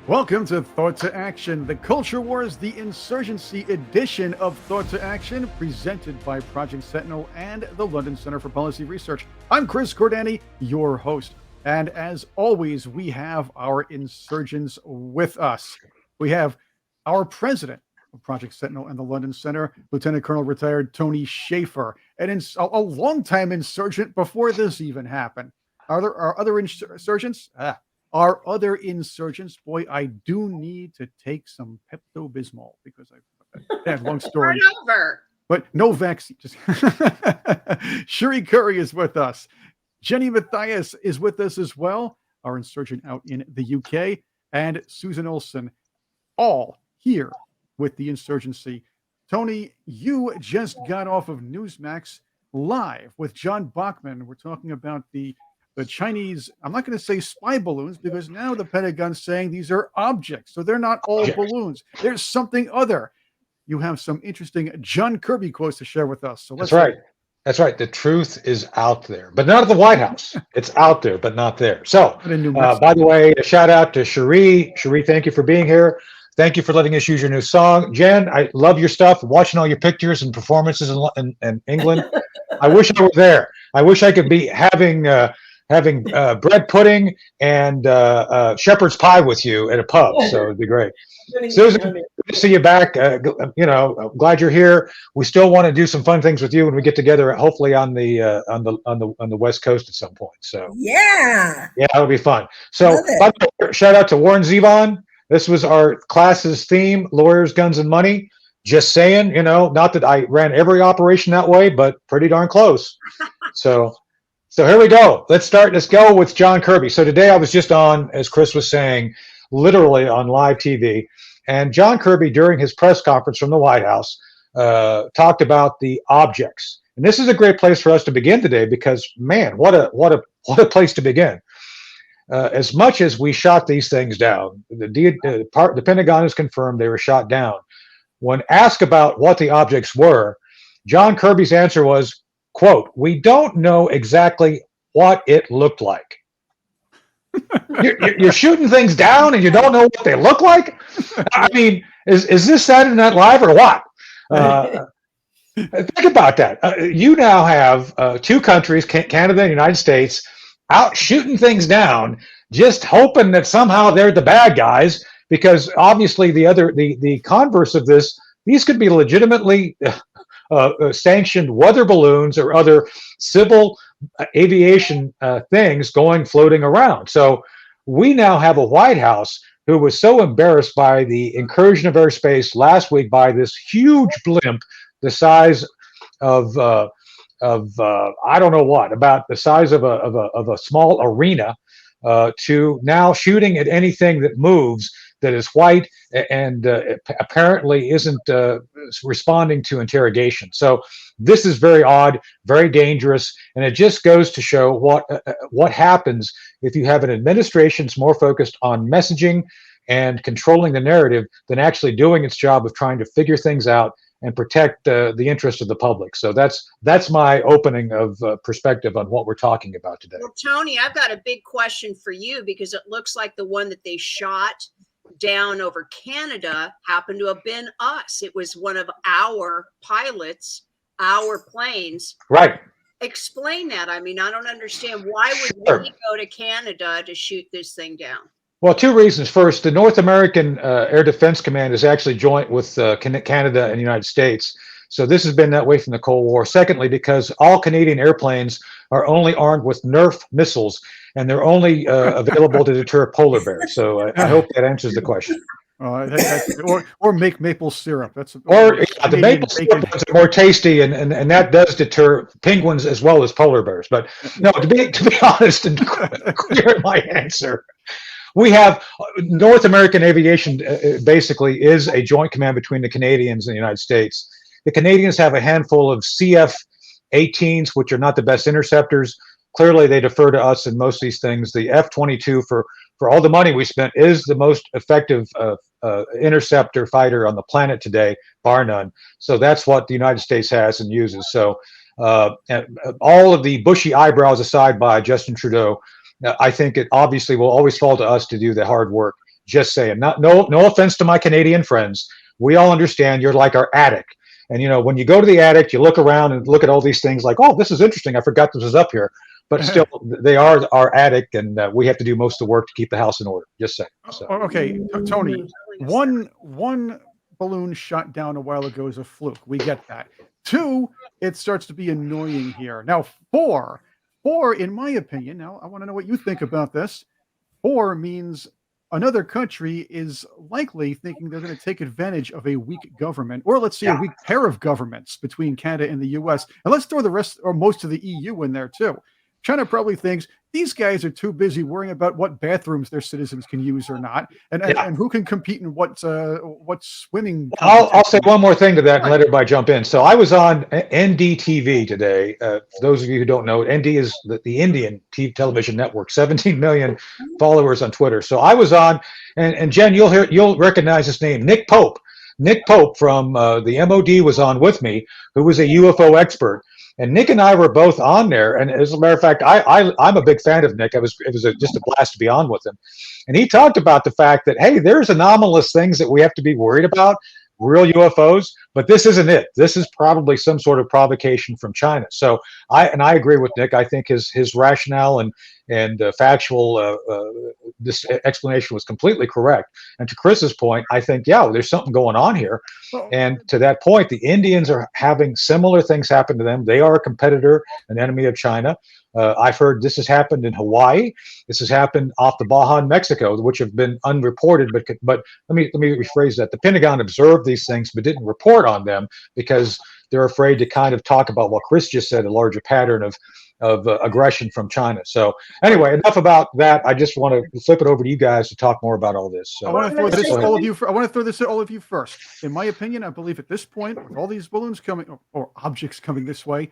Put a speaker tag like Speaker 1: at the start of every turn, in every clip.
Speaker 1: Welcome to Thought to Action, the Culture Wars, the Insurgency edition of Thought to Action, presented by Project Sentinel and the London Center for Policy Research. I'm Chris Cordani, your host. And as always, we have our insurgents with us. We have our president of Project Sentinel and the London Center, Lieutenant Colonel retired Tony Shaffer, and a longtime insurgent before this even happened. Are there other insurgents? Our other insurgents, boy, I do need to take some Pepto-Bismol because I've long story.
Speaker 2: Over.
Speaker 1: But no vaccine. Cherie Currie is with us. Jennie Matthias is with us as well, our insurgent out in the UK, and Susan Olsen, all here with the insurgency. Tony, you just got off of Newsmax live with John Bachman. We're talking about the Chinese, I'm not going to say spy balloons, because now the Pentagon's saying these are objects. So they're not all balloons. There's something other. You have some interesting John Kirby quotes to share with us. So
Speaker 3: That's right. That's right. The truth is out there, but not at the White House. It's out there, but not there. So, by the way, a shout out to Cherie. Cherie, thank you for being here. Thank you for letting us use your new song. Jen, I love your stuff. Watching all your pictures and performances in England. I wish I were there. I wish I could be having bread pudding and shepherd's pie with you at a pub. So it'd be great. Susan, good to see you back. I'm glad you're here. We still want to do some fun things with you when we get together, hopefully on the West Coast at some point. So yeah, it'll be fun. So by the way, shout out to Warren Zevon. This was our class's theme: lawyers, guns, and money. Just saying, not that I ran every operation that way, but pretty darn close. So here we go. Let's go with John Kirby. So today I was just on, as Chris was saying, literally on live TV. And John Kirby, during his press conference from the White House, talked about the objects. And this is a great place for us to begin today because, man, what a place to begin. As much as we shot these things down, the Pentagon has confirmed they were shot down. When asked about what the objects were, John Kirby's answer was, quote, "We don't know exactly what it looked like." You're shooting things down and you don't know what they look like? I mean, is this Saturday Night Live or what? Think about that. You now have two countries, Canada and the United States, out shooting things down, just hoping that somehow they're the bad guys, because obviously the converse of this, these could be legitimately sanctioned weather balloons or other civil aviation things floating around. So we now have a White House who was so embarrassed by the incursion of airspace last week by this huge blimp, the size of I don't know what, about the size of a small arena, to now shooting at anything that moves that is white and apparently isn't responding to interrogation. So this is very odd, very dangerous, and it just goes to show what happens if you have an administration that's more focused on messaging and controlling the narrative than actually doing its job of trying to figure things out and protect the interest of the public. So that's my opening of perspective on what we're talking about today.
Speaker 2: Well, Tony, I've got a big question for you, because it looks like the one that they shot down over Canada happened to have been us. It was one of our pilots, our planes.
Speaker 3: Right.
Speaker 2: Explain that. I mean, I don't understand. Why would we go to Canada to shoot this thing down?
Speaker 3: Well, two reasons. First, the North American Air Defense Command is actually joint with Canada and the United States. So this has been that way from the Cold War. Secondly, because all Canadian airplanes are only armed with Nerf missiles, and they're only available to deter polar bears. So I hope that answers the question.
Speaker 1: Or make maple syrup.
Speaker 3: The maple syrup is more tasty, and that does deter penguins as well as polar bears. But no, to be honest and clear in my answer, we have North American aviation basically is a joint command between the Canadians and the United States. The Canadians have a handful of CF-18s, which are not the best interceptors. Clearly, they defer to us in most of these things. The F-22, for all the money we spent, is the most effective interceptor fighter on the planet today, bar none. So that's what the United States has and uses. So all of the bushy eyebrows aside by Justin Trudeau, I think it obviously will always fall to us to do the hard work. Just saying. No offense to my Canadian friends. We all understand you're like our attic. And, when you go to the attic, you look around and look at all these things like, oh, this is interesting. I forgot this was up here. But still, they are our attic, and we have to do most of the work to keep the house in order. Just saying. So.
Speaker 1: Okay, Tony, one balloon shot down a while ago is a fluke. We get that. 2, it starts to be annoying here. Now, 4, in my opinion, now I want to know what you think about this. 4 means another country is likely thinking they're going to take advantage of a weak government, or let's say a weak pair of governments between Canada and the US. And let's throw the rest or most of the EU in there too. China probably thinks these guys are too busy worrying about what bathrooms their citizens can use or not, and who can compete in what swimming.
Speaker 3: I'll say one more thing to that and let everybody jump in. So I was on NDTV today. For those of you who don't know, ND is the Indian television network, 17 million followers on Twitter. So I was on, and Jen, you'll recognize his name, Nick Pope. Nick Pope from the MOD was on with me, who was a UFO expert. And Nick and I were both on there. And as a matter of fact, I'm a big fan of Nick. It was just a blast to be on with him. And he talked about the fact that, hey, there's anomalous things that we have to be worried about, real UFOs, but this isn't it. This is probably some sort of provocation from China. So I agree with Nick. I think his rationale and factual this explanation was completely correct. And to Chris's point, I think, there's something going on here. And to that point, the Indians are having similar things happen to them. They are a competitor, an enemy of China. I've heard this has happened in Hawaii. This has happened off the Baja in Mexico, which have been unreported. But let me rephrase that. The Pentagon observed these things, but didn't report on them because they're afraid to kind of talk about what Chris just said, a larger pattern of aggression from China. So anyway, enough about that. I just want to flip it over to you guys to talk more about all this. So,
Speaker 1: I want to throw this at all of you. I want to throw this at all of you first. In my opinion, I believe at this point, with all these balloons coming or objects coming this way,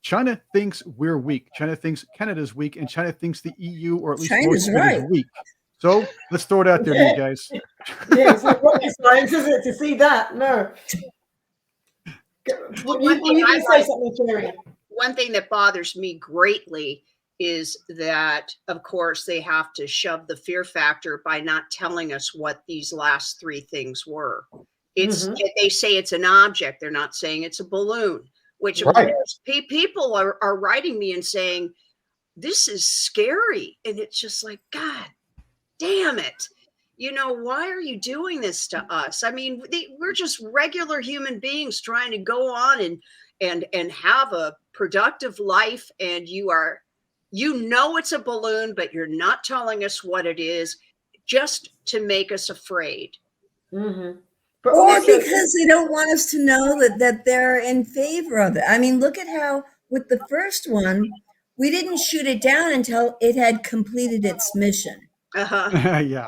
Speaker 1: China thinks we're weak. China thinks Canada's weak, and China thinks the EU, or at least most of it, is weak. So let's throw it out there, you guys.
Speaker 4: Yeah, it's like rocket science, isn't it? To see that, no. You can say something, Cherie.
Speaker 2: One thing that bothers me greatly is that, of course, they have to shove the fear factor by not telling us what these last 3 things were. It's they say it's an object. They're not saying it's a balloon, which of course, people are writing me and saying, this is scary. And it's just like, God damn it. Why are you doing this to us? I mean, we're just regular human beings trying to go on and have a productive life, and it's a balloon, but you're not telling us what it is, just to make us afraid.
Speaker 4: Or
Speaker 5: because they don't want us to know that they're in favor of it. I mean, look at how with the first one, we didn't shoot it down until it had completed its mission.
Speaker 1: Yeah.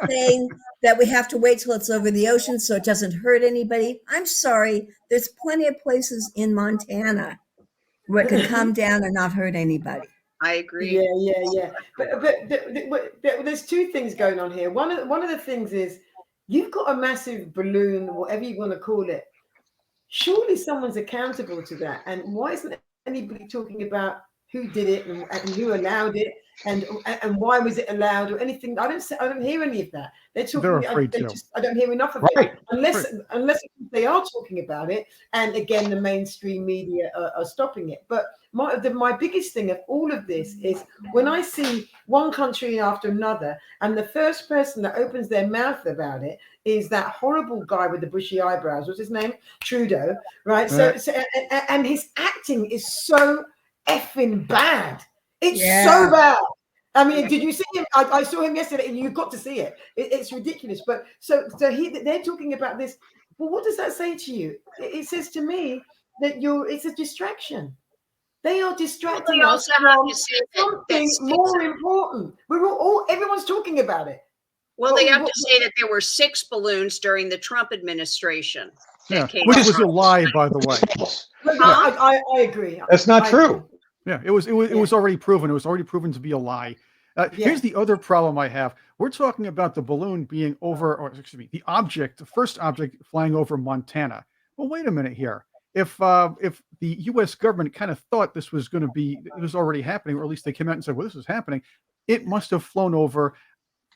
Speaker 5: Saying that we have to wait till it's over the ocean so it doesn't hurt anybody. I'm sorry. There's plenty of places in Montana where it can come down and not hurt anybody.
Speaker 2: I agree.
Speaker 4: Yeah. But there's 2 things going on here. One of the things is you've got a massive balloon, whatever you want to call it. Surely someone's accountable to that. And why isn't anybody talking about who did it and who allowed it? And why was it allowed or anything? I don't hear any of that. They're talking. I don't hear enough of it unless they are talking about it. And again, the mainstream media are stopping it. But my biggest thing of all of this is when I see one country after another, and the first person that opens their mouth about it is that horrible guy with the bushy eyebrows. What's his name? Trudeau, right? So and his acting is so effing bad. It's so bad. I mean, did you see him? I saw him yesterday, and you've got to see it. It's ridiculous. But so they're talking about this. Well, what does that say to you? It says to me that it's a distraction. They are distracting us from something more important. Everyone's talking about it.
Speaker 2: Well, they have to say that there were 6 balloons during the Trump administration.
Speaker 1: Yeah, which was a lie, by the way.
Speaker 4: I agree.
Speaker 3: That's not true.
Speaker 1: Yeah, it was already proven. It was already proven to be a lie. Here's the other problem I have. We're talking about the balloon being the first object flying over Montana. Well, wait a minute here. If the U.S. government kind of thought this was going to be, it was already happening, or at least they came out and said, well, this is happening, it must have flown over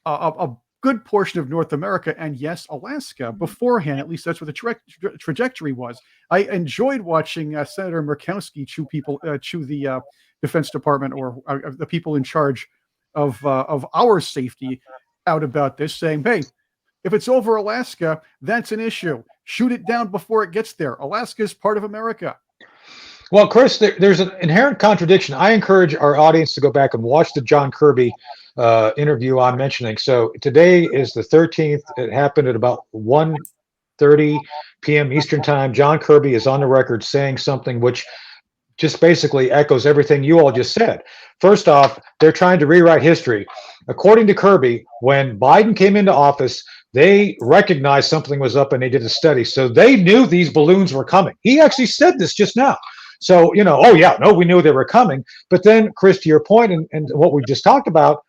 Speaker 1: a good portion of North America, and yes, Alaska beforehand. At least that's what the trajectory was. I enjoyed watching Senator Murkowski chew the Defense Department or the people in charge of our safety out about this, saying, "Hey, if it's over Alaska, that's an issue. Shoot it down before it gets there. Alaska is part of America."
Speaker 3: Well, Chris, there's an inherent contradiction. I encourage our audience to go back and watch the John Kirby interview I'm mentioning. So today is the 13th. It happened at about 1:30 p.m. Eastern time. John Kirby is on the record saying something which just basically echoes everything you all just said. First off, they're trying to rewrite history. According to Kirby, when Biden came into office, they recognized something was up and they did a study. So they knew these balloons were coming. He actually said this just now. So, oh yeah, no, we knew they were coming. But then, Chris, to your point and what we just talked about,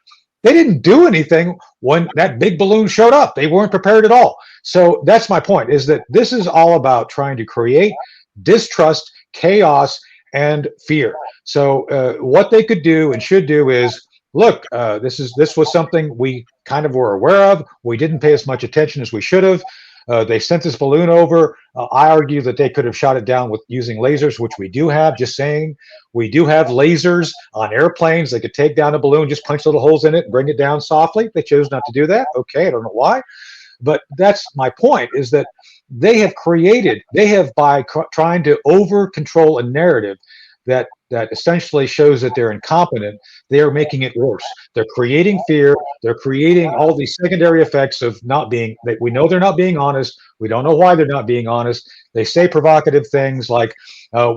Speaker 3: they didn't do anything when that big balloon showed up. They weren't prepared at all. So that's my point, is that this is all about trying to create distrust, chaos, and fear. So what they could do and should do is, look, this was something we kind of were aware of. We didn't pay as much attention as we should have. They sent this balloon over. I argue that they could have shot it down with using lasers, which we do have. Just saying, we do have lasers on airplanes. They could take down a balloon, just punch little holes in it and bring it down softly. They chose not to do that. Okay, I don't know why. But that's my point, is that they have by trying to over control a narrative that essentially shows that they're incompetent, they are making it worse. They're creating fear. They're creating all these secondary effects of not being, we know they're not being honest. We don't know why they're not being honest. They say provocative things like,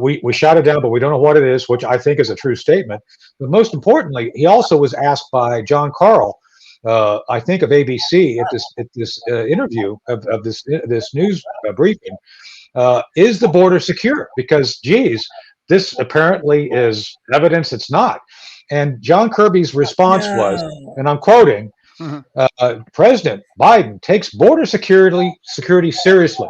Speaker 3: we shot it down, but we don't know what it is, which I think is a true statement. But most importantly, he also was asked by John Carl, I think of ABC, at this interview of this news briefing, is the border secure? Because, geez, this apparently is evidence it's not. And John Kirby's response was, and I'm quoting, President Biden takes border security seriously.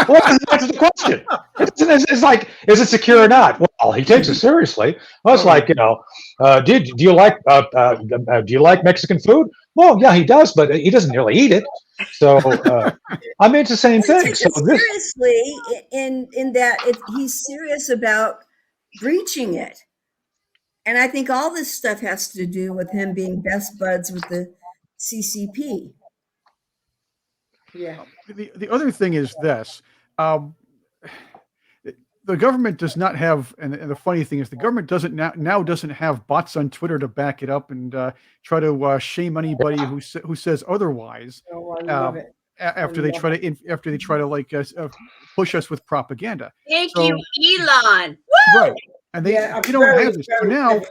Speaker 3: Well, that's the question. It's like, is it secure or not? Well, he takes it seriously. Well, it's like, do you like Mexican food? Well, yeah, he does, but he doesn't really eat it. So, I mean, it's the same thing. So
Speaker 5: seriously, in that he's serious about breaching it. And I think all this stuff has to do with him being best buds with the CCP.
Speaker 4: Yeah.
Speaker 1: The other thing is this. The government does not have, and the funny thing is, the government doesn't have bots on Twitter to back it up and try to shame anybody who says otherwise. After they try to push us with propaganda.
Speaker 2: Thank you, Elon. Woo!
Speaker 1: Right. And they don't have this. So now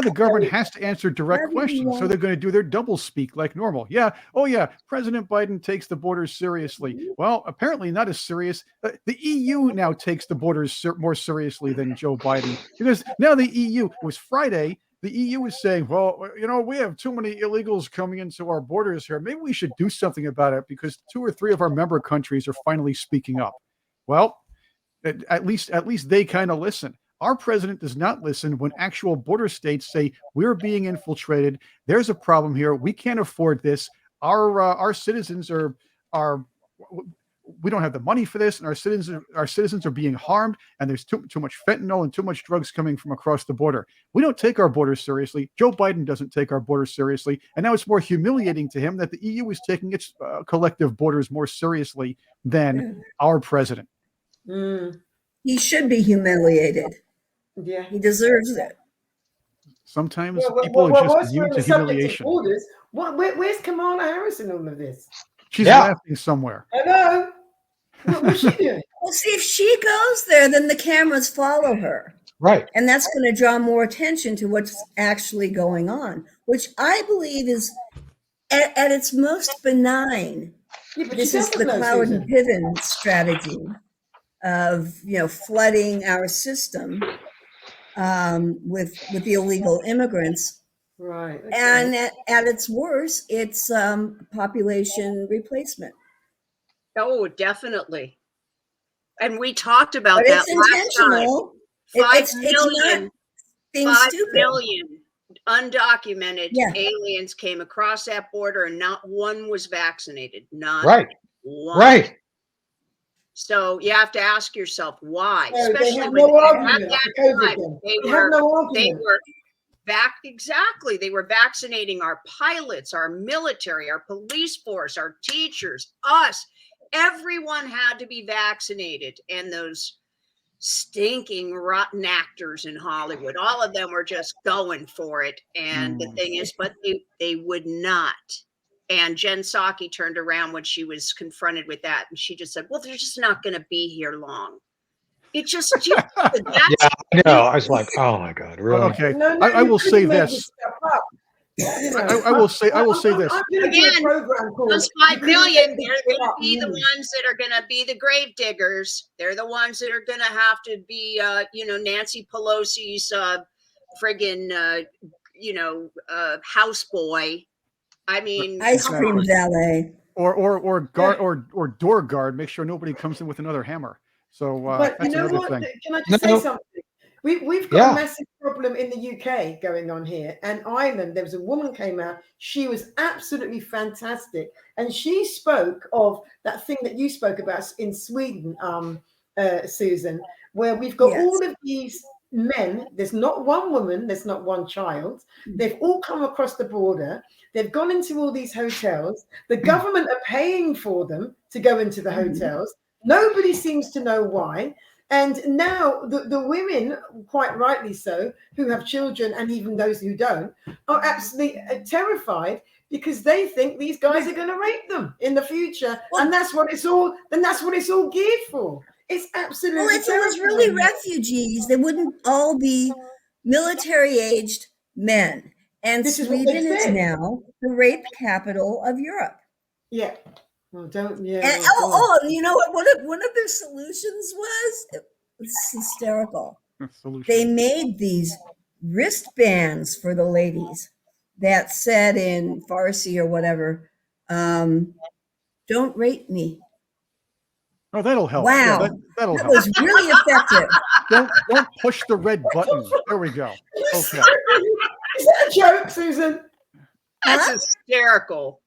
Speaker 1: the government has to answer direct questions. So they're going to do their double speak like normal. Yeah. Oh, yeah. President Biden takes the borders seriously. Well, apparently not as serious. The EU now takes the borders more seriously than Joe Biden, because now the EU, it was Friday, the EU is saying, well, we have too many illegals coming into our borders here. Maybe we should do something about it, because 2 or 3 of our member countries are finally speaking up. Well, at least they kind of listen. Our president does not listen when actual border states say, we're being infiltrated. There's a problem here. We can't afford this. Our citizens we don't have the money for this, and our citizens are being harmed, and there's too much fentanyl and too much drugs coming from across the border. We don't take our borders seriously. Joe Biden doesn't take our borders seriously, and now it's more humiliating to him that the EU is taking its collective borders more seriously than our president.
Speaker 5: He should be humiliated.
Speaker 4: Yeah,
Speaker 5: he deserves it.
Speaker 1: Sometimes people are just immune to humiliation.
Speaker 4: Where's Kamala Harris in all of this?
Speaker 1: She's laughing somewhere.
Speaker 4: I know. What's she doing?
Speaker 5: Well, see, if she goes there, then the cameras follow her.
Speaker 3: Right.
Speaker 5: And that's going to draw more attention to what's actually going on, which I believe is at its most benign.
Speaker 4: Yeah,
Speaker 5: this is the Cloud and Piven strategy of flooding our system with the illegal immigrants.
Speaker 4: Right. Okay.
Speaker 5: And at its worst, it's population replacement.
Speaker 2: Oh, definitely. And we talked about
Speaker 5: but
Speaker 2: that
Speaker 5: it's intentional.
Speaker 2: last time. 5
Speaker 5: it's not being
Speaker 2: 5
Speaker 5: stupid.
Speaker 2: million undocumented
Speaker 5: Yeah.
Speaker 2: aliens came across that border and not one was vaccinated. Not
Speaker 3: Right.
Speaker 2: one.
Speaker 3: Right.
Speaker 2: So you have to ask yourself why,
Speaker 4: So they
Speaker 2: especially
Speaker 4: have
Speaker 2: when
Speaker 4: no
Speaker 2: at
Speaker 4: argument
Speaker 2: that
Speaker 4: for COVID
Speaker 2: time
Speaker 4: then.
Speaker 2: they
Speaker 4: They have
Speaker 2: were
Speaker 4: no
Speaker 2: they
Speaker 4: argument.
Speaker 2: were exactly. They were vaccinating our pilots, our military, our police force, our teachers, us. Everyone had to be vaccinated, and those stinking rotten actors in Hollywood, all of them were just going for it. And the thing is, but they would not. And Jen Psaki turned around when she was confronted with that, and she just said, "Well, they're just not going to be here long." It just that's
Speaker 3: Yeah, I know. I was like, oh my God, really?
Speaker 1: Okay,
Speaker 4: No,
Speaker 1: I
Speaker 4: you
Speaker 1: will
Speaker 4: couldn't
Speaker 1: say
Speaker 4: make
Speaker 1: this.
Speaker 4: stuff up. You know,
Speaker 1: I will say this.
Speaker 4: I'm going to do a
Speaker 2: Again,
Speaker 4: program called
Speaker 2: those
Speaker 4: You
Speaker 2: 5
Speaker 4: Couldn't
Speaker 2: billion,
Speaker 4: Make
Speaker 2: they're
Speaker 4: This
Speaker 2: going to
Speaker 4: Up
Speaker 2: be the
Speaker 4: News.
Speaker 2: ones that are going to be the grave diggers. They're the ones that are going to have to be, Nancy Pelosi's friggin', houseboy. I mean,
Speaker 5: Ice
Speaker 2: come
Speaker 5: cream
Speaker 2: on.
Speaker 5: valet.
Speaker 1: Or guard or door guard. Make sure nobody comes in with another hammer. So
Speaker 4: But you
Speaker 1: that's
Speaker 4: know
Speaker 1: another
Speaker 4: what?
Speaker 1: thing.
Speaker 4: Can I just say
Speaker 3: No.
Speaker 4: something? We've got
Speaker 3: Yeah.
Speaker 4: a massive problem in the UK going on here. And Ireland, there was a woman came out. She was absolutely fantastic. And she spoke of that thing that you spoke about in Sweden, Susan, where we've got
Speaker 5: Yes.
Speaker 4: all of these men. There's not one woman. There's not one child. They've all come across the border. They've gone into all these hotels. The government are paying for them to go into the hotels. Nobody seems to know why. And now the women, quite rightly so, who have children and even those who don't, are absolutely terrified because they think these guys are going to rape them in the future.
Speaker 5: Well,
Speaker 4: and that's what it's all geared for. It's absolutely
Speaker 5: Well, it was really
Speaker 4: terrifying.
Speaker 5: refugees. They wouldn't all be military-aged men. And
Speaker 4: This is what they
Speaker 5: Sweden is
Speaker 4: said.
Speaker 5: now the rape capital of Europe.
Speaker 4: Yeah. Well, don't, yeah.
Speaker 5: And
Speaker 4: well, God.
Speaker 5: you know what? One of their solutions was, it was hysterical.
Speaker 1: Solution.
Speaker 5: They made these wristbands for the ladies that said in Farsi or whatever, "Don't rape me."
Speaker 1: Oh, that'll help.
Speaker 5: Wow,
Speaker 1: Yeah, that'll
Speaker 5: that
Speaker 1: help.
Speaker 5: was really effective.
Speaker 1: Don't push the red button. There we go. Okay.
Speaker 4: Is that a joke, Susan?
Speaker 2: That's
Speaker 5: Huh?
Speaker 2: hysterical.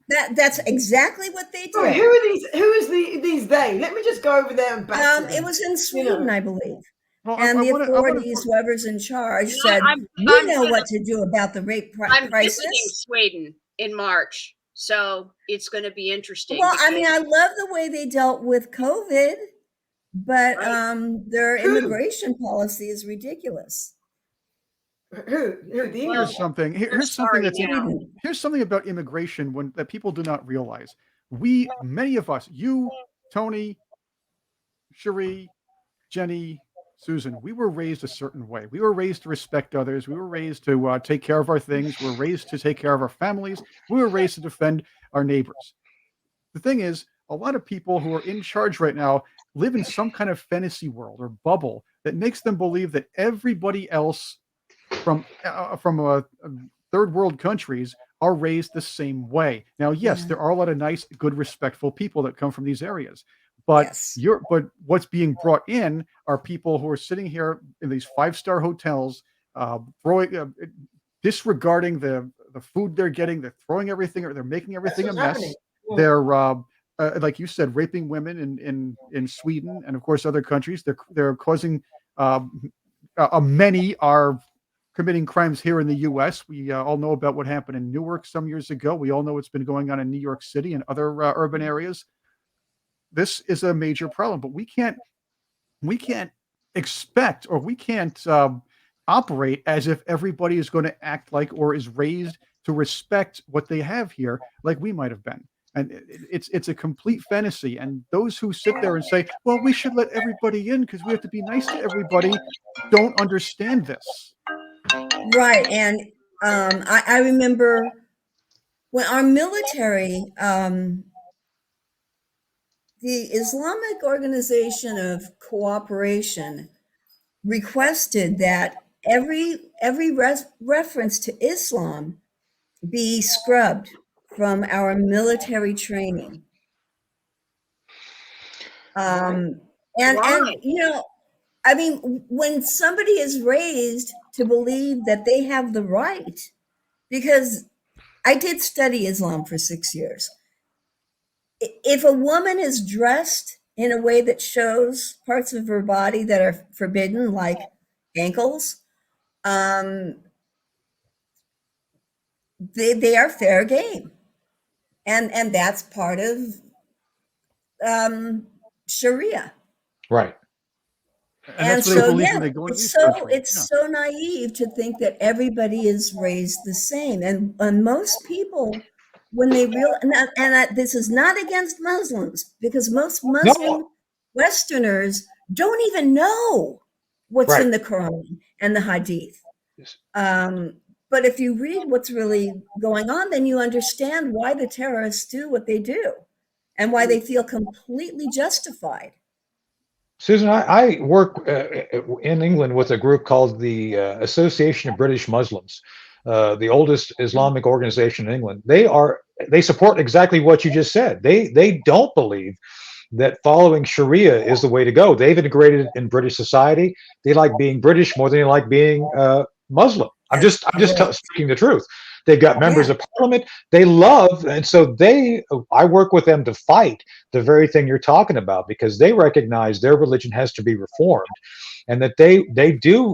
Speaker 5: That's exactly what they did.
Speaker 4: Sorry, who are these? Who is these they? Let me just go over there and back to them.
Speaker 5: It was in Sweden, I believe.
Speaker 1: Well,
Speaker 5: And the
Speaker 1: wanna-
Speaker 5: authorities, whoever's in charge,
Speaker 2: You know,
Speaker 5: said,
Speaker 2: I'm
Speaker 5: "We know
Speaker 2: gonna-
Speaker 5: what to do about the rape
Speaker 2: I'm visiting
Speaker 5: crisis."
Speaker 2: Sweden in March, so it's going to be interesting.
Speaker 5: Well, I
Speaker 2: because-
Speaker 5: mean, I love the way they dealt with COVID, but their
Speaker 4: Who?
Speaker 5: immigration policy is ridiculous.
Speaker 4: Who? The
Speaker 2: Well,
Speaker 4: English?
Speaker 1: Here's something. Here's
Speaker 2: sorry
Speaker 1: something that's
Speaker 2: now.
Speaker 1: here's something about immigration that people do not realize. Many of us, you, Tony, Cherie, Jennie, Susan, we were raised a certain way. We were raised to respect others. We were raised to take care of our things. We were raised to take care of our families. We were raised to defend our neighbors. The thing is, a lot of people who are in charge right now live in some kind of fantasy world or bubble that makes them believe that everybody else from third world countries are raised the same way. Now, yes,
Speaker 5: Yeah.
Speaker 1: there are a lot of nice, good, respectful people that come from these areas, but
Speaker 5: Yes.
Speaker 1: but what's being brought in are people who are sitting here in these 5-star hotels, disregarding the food they're getting. They're throwing everything, or they're making everything a
Speaker 4: what's
Speaker 1: mess.
Speaker 4: happening. Yeah.
Speaker 1: They're like you said, raping women in Sweden and of course other countries. They're causing many are committing crimes here in the U.S. We all know about what happened in Newark some years ago. We all know what's been going on in New York City and other urban areas. This is a major problem, but we can't expect, or we can't operate as if everybody is going to act like or is raised to respect what they have here, like we might have been. And it's a complete fantasy. And those who sit there and say, well, we should let everybody in because we have to be nice to everybody, don't understand this.
Speaker 5: Right. And I remember when our military, the Islamic Organization of Cooperation requested that every reference to Islam be scrubbed from our military training. And
Speaker 2: Why?
Speaker 5: you know, I mean, when somebody is raised to believe that they have the right, because I did study Islam for 6 years. If a woman is dressed in a way that shows parts of her body that are forbidden, like ankles, they are fair game, and that's part of Sharia.
Speaker 3: Right.
Speaker 1: And that's what they
Speaker 5: so,
Speaker 1: believe
Speaker 5: yeah,
Speaker 1: when they go into these countries.
Speaker 5: it's so naive to think that everybody is raised the same, and most people, when they this is not against Muslims, because most Muslim
Speaker 3: No.
Speaker 5: Westerners don't even know what's
Speaker 3: Right.
Speaker 5: in the Quran and the Hadith.
Speaker 3: Yes.
Speaker 5: But if you read what's really going on, then you understand why the terrorists do what they do and why they feel completely justified.
Speaker 3: Susan, I work in England with a group called the Association of British Muslims, the oldest Islamic organization in England. They support exactly what you just said. They don't believe that following Sharia is the way to go. They've integrated in British society. They like being British more than they like being Muslim. I'm just speaking the truth. They've got members of parliament they love, and so I work with them to fight the very thing you're talking about, because they recognize their religion has to be reformed, and that they do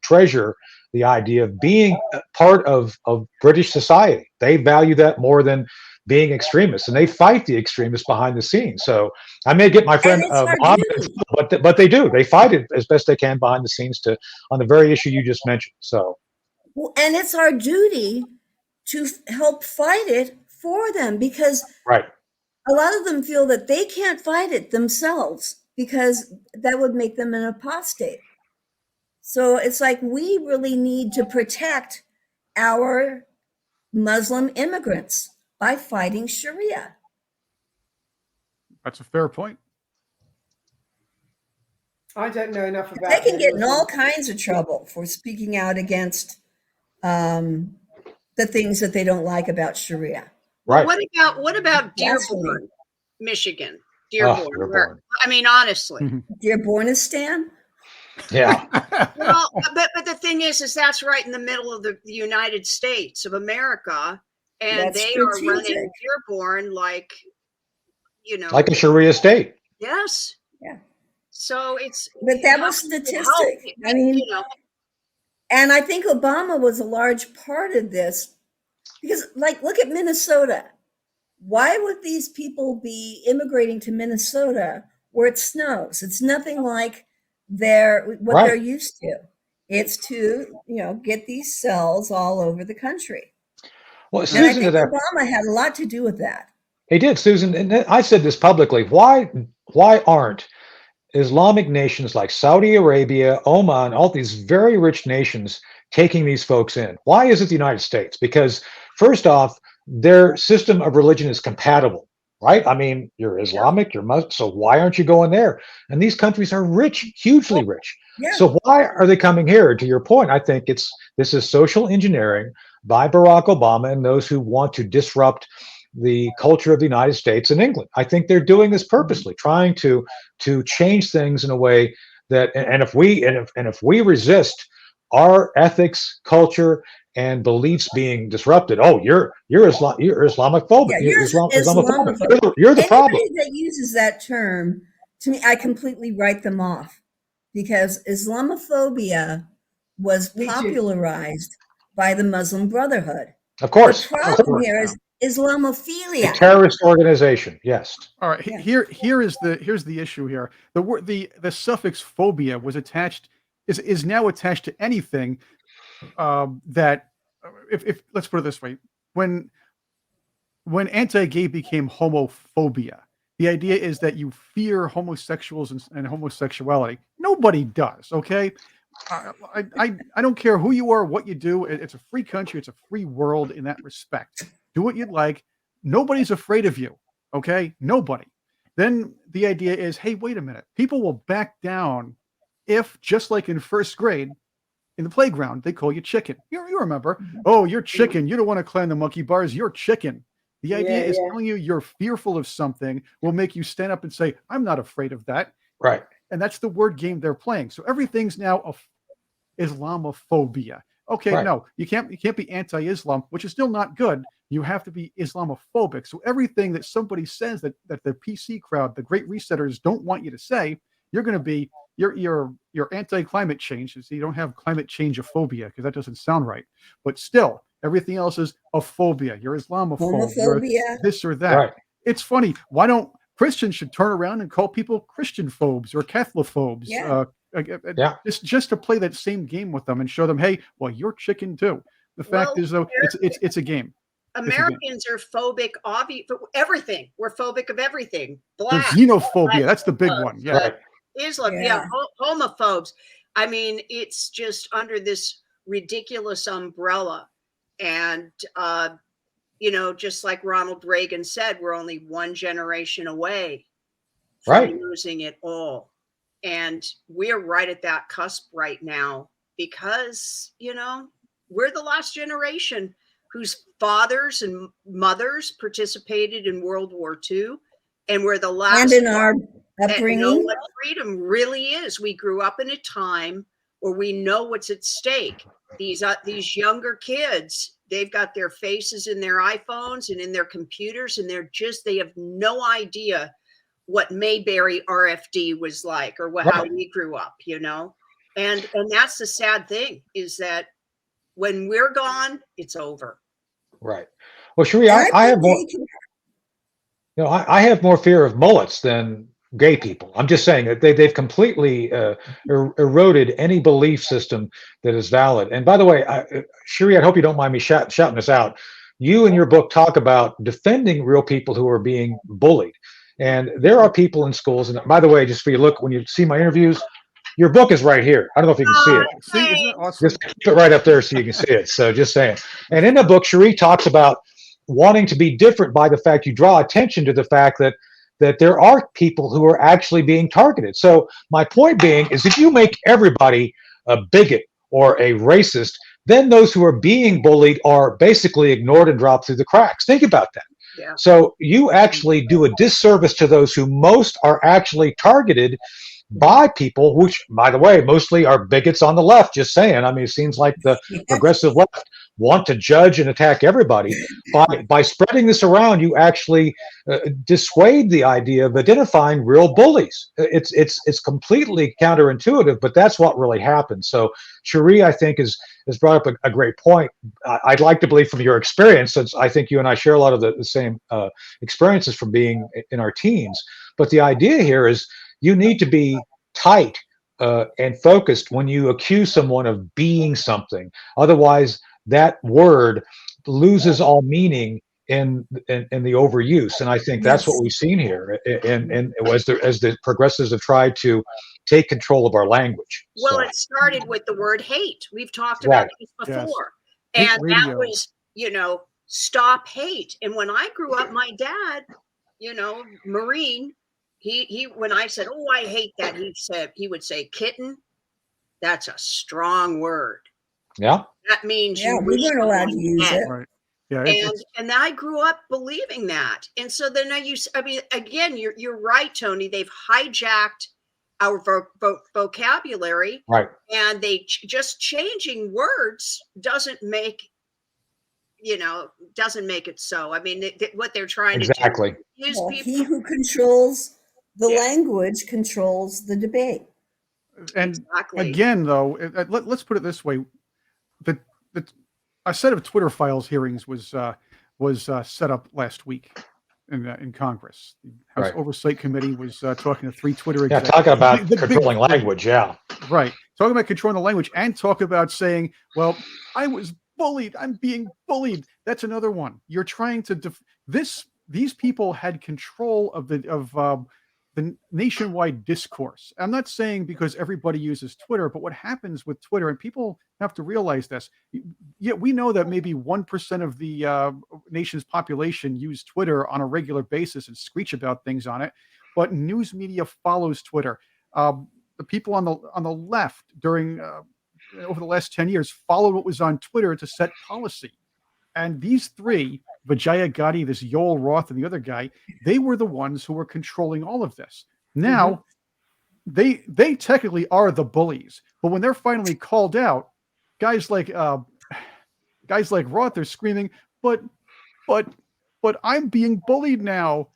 Speaker 3: treasure the idea of being part of British society. They value that more than being extremists, and they fight the extremists behind the scenes. So I may get my friend but they do. They fight it as best they can behind the scenes on the very issue you just mentioned. So,
Speaker 5: and it's our duty to help fight it for them, because
Speaker 3: right.
Speaker 5: A lot of them feel that they can't fight it themselves because that would make them an apostate. So it's like we really need to protect our Muslim immigrants by fighting Sharia.
Speaker 1: That's a fair point.
Speaker 4: I don't know enough about.
Speaker 5: They can get in all kinds of trouble for speaking out against the things that they don't like about Sharia.
Speaker 3: Right.
Speaker 2: What about Dearborn, Michigan? Dearborn. I mean, honestly,
Speaker 5: Dearbornistan.
Speaker 3: Yeah.
Speaker 2: Well, but the thing is that's right in the middle of the United States of America, and they are running Dearborn like,
Speaker 3: like a Sharia state.
Speaker 2: Yes.
Speaker 5: Yeah.
Speaker 2: So it's.
Speaker 5: But that was statistic. I mean, and I think Obama was a large part of this, because, like, look at Minnesota. Why would these people be immigrating to Minnesota where it snows? It's nothing like they're used to. It's to, get these cells all over the country.
Speaker 3: Well, Susan,
Speaker 5: and I think Obama had a lot to do with that.
Speaker 3: He did, Susan, and I said this publicly. Why aren't Islamic nations like Saudi Arabia, Oman, all these very rich nations taking these folks in? Why is it the United States? Because first off, their system of religion is compatible, right? I mean, you're Islamic, you're Muslim, so why aren't you going there? And these countries are rich, hugely rich. Yeah. So why are they coming here? To your point, I think this is social engineering by Barack Obama and those who want to disrupt the culture of the United States and England. I think they're doing this purposely, trying to change things in a way that, and if we resist our ethics, culture, and beliefs being disrupted, you're Islamophobic.
Speaker 5: Yeah,
Speaker 3: you're Islamophobic. You're the problem.
Speaker 5: Anybody that uses that term, to me, I completely write them off, because Islamophobia was popularized by the Muslim Brotherhood.
Speaker 3: Of course.
Speaker 5: The problem here is Islamophilia.
Speaker 3: A terrorist organization, yes.
Speaker 1: All right. Yeah. Here's the issue here. The word the suffix phobia was is now attached to anything that if let's put it this way, when anti-gay became homophobia, the idea is that you fear homosexuals and homosexuality. Nobody does. Okay. I don't care who you are, what you do. It's a free country. It's a free world in that respect. Do what you'd like. Nobody's afraid of you. Okay? Nobody. Then the idea is, hey, wait a minute. People will back down if, just like in first grade, in the playground, they call you chicken. You remember. Oh, you're chicken. You don't want to climb the monkey bars. You're chicken. The idea is telling you you're fearful of something will make you stand up and say, I'm not afraid of that.
Speaker 3: Right.
Speaker 1: and that's the word game they're playing. So everything's now Islamophobia. Okay,
Speaker 3: Right.
Speaker 1: no, you can't be anti-Islam, which is still not good. You have to be Islamophobic. So everything that somebody says that the PC crowd, the great resetters, don't want you to say, you're going to be you're anti-climate change. So you don't have climate change-ophobia because that doesn't sound right. But still, everything else is a phobia. You're Islamophobe. You're
Speaker 5: Homophobia.
Speaker 1: this or that.
Speaker 3: Right.
Speaker 1: It's funny. Why don't Christians should turn around and call people Christian phobes or Catholiphobes?
Speaker 5: Yeah.
Speaker 1: Just to play that same game with them and show them, hey, well, you're chicken too. The fact is, though, it's a game.
Speaker 2: Americans are phobic for everything. We're phobic of everything.
Speaker 1: Black, xenophobia, that's the big one. Yeah.
Speaker 3: Right.
Speaker 2: Islam, homophobes. I mean, it's just under this ridiculous umbrella. And, just like Ronald Reagan said, we're only one generation away from losing it all. And we're right at that cusp right now because, we're the last generation whose fathers and mothers participated in World War II. And we're the last.
Speaker 5: And in our upbringing.
Speaker 2: Know what freedom really is. We grew up in a time where we know what's at stake. These younger kids, they've got their faces in their iPhones and in their computers, and they have no idea what Mayberry RFD was like or how we grew up, and that's the sad thing is that when we're gone, it's over.
Speaker 3: Right. Well, Cherie, I have more. I have more fear of mullets than gay people. I'm just saying that they've completely eroded any belief system that is valid. And by the way, Cherie, I hope you don't mind me shouting this out. You in your book talk about defending real people who are being bullied. And there are people in schools. And by the way, just for you look, when you see my interviews, your book is right here. I don't know if you can see it.
Speaker 1: See, isn't it awesome?
Speaker 3: Just keep it right up there so you can see it. So just saying. And in the book, Cherie talks about wanting to be different by the fact you draw attention to the fact that there are people who are actually being targeted. So my point being is if you make everybody a bigot or a racist, then those who are being bullied are basically ignored and dropped through the cracks. Think about that.
Speaker 2: Yeah.
Speaker 3: So you actually do a disservice to those who most are actually targeted by people, which, by the way, mostly are bigots on the left, just saying. I mean, it seems like the progressive left want to judge and attack everybody. By spreading this around, you actually dissuade the idea of identifying real bullies. It's completely counterintuitive, but that's what really happens. So Cherie, I think, has brought up a great point. I'd like to believe from your experience, since I think you and I share a lot of the same experiences from being in our teens. But the idea here is you need to be tight and focused when you accuse someone of being something. Otherwise, that word loses all meaning in the overuse. And I think that's what we've seen here. And as the progressives have tried to take control of our language.
Speaker 2: Well, it started with the word hate. We've talked about this before.
Speaker 1: Yes.
Speaker 2: And that was, stop hate. And when I grew up, my dad, Marine, he when I said, "Oh, I hate that," he would say, "Kitten, that's a strong word."
Speaker 3: Yeah.
Speaker 2: That means
Speaker 5: we weren't allowed to use it.
Speaker 1: Right. Yeah.
Speaker 2: And I grew up believing that. And so then again, you're right, Tony. They've hijacked our vocabulary.
Speaker 3: Right.
Speaker 2: And just changing words doesn't make it so. I mean, what they're trying to do is people.
Speaker 5: He who controls the language controls the debate.
Speaker 1: And again, though, let's put it this way: a set of Twitter files hearings was set up last week in Congress. The House Oversight Committee was talking to 3 Twitter executives.
Speaker 3: Talking about controlling language. Yeah,
Speaker 1: right. Talking about controlling the language and talk about saying, "Well, I was bullied. I'm being bullied." That's another one. You're trying to these people had control of the nationwide discourse. I'm not saying because everybody uses Twitter, but what happens with Twitter, and people have to realize this. Yeah, we know that maybe 1% of the nation's population use Twitter on a regular basis and screech about things on it, but news media follows Twitter. The people on the left during over the last 10 years followed what was on Twitter to set policy. And these 3, Vijaya Gadde, this Yoel Roth, and the other guy, they were the ones who were controlling all of this. Now, they technically are the bullies, but when they're finally called out, guys like Roth, they're screaming, but I'm being bullied now.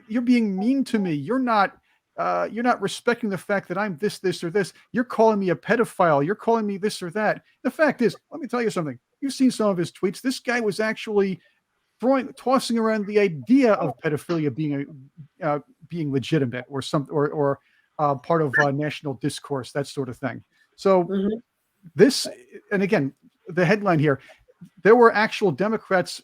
Speaker 1: You're being mean to me. You're not respecting the fact that I'm this, or this. You're calling me a pedophile. You're calling me this or that. The fact is, let me tell you something. You've seen some of his tweets. This guy was actually tossing around the idea of pedophilia being legitimate or part of national discourse, that sort of thing. So this, and again, the headline here, there were actual Democrats.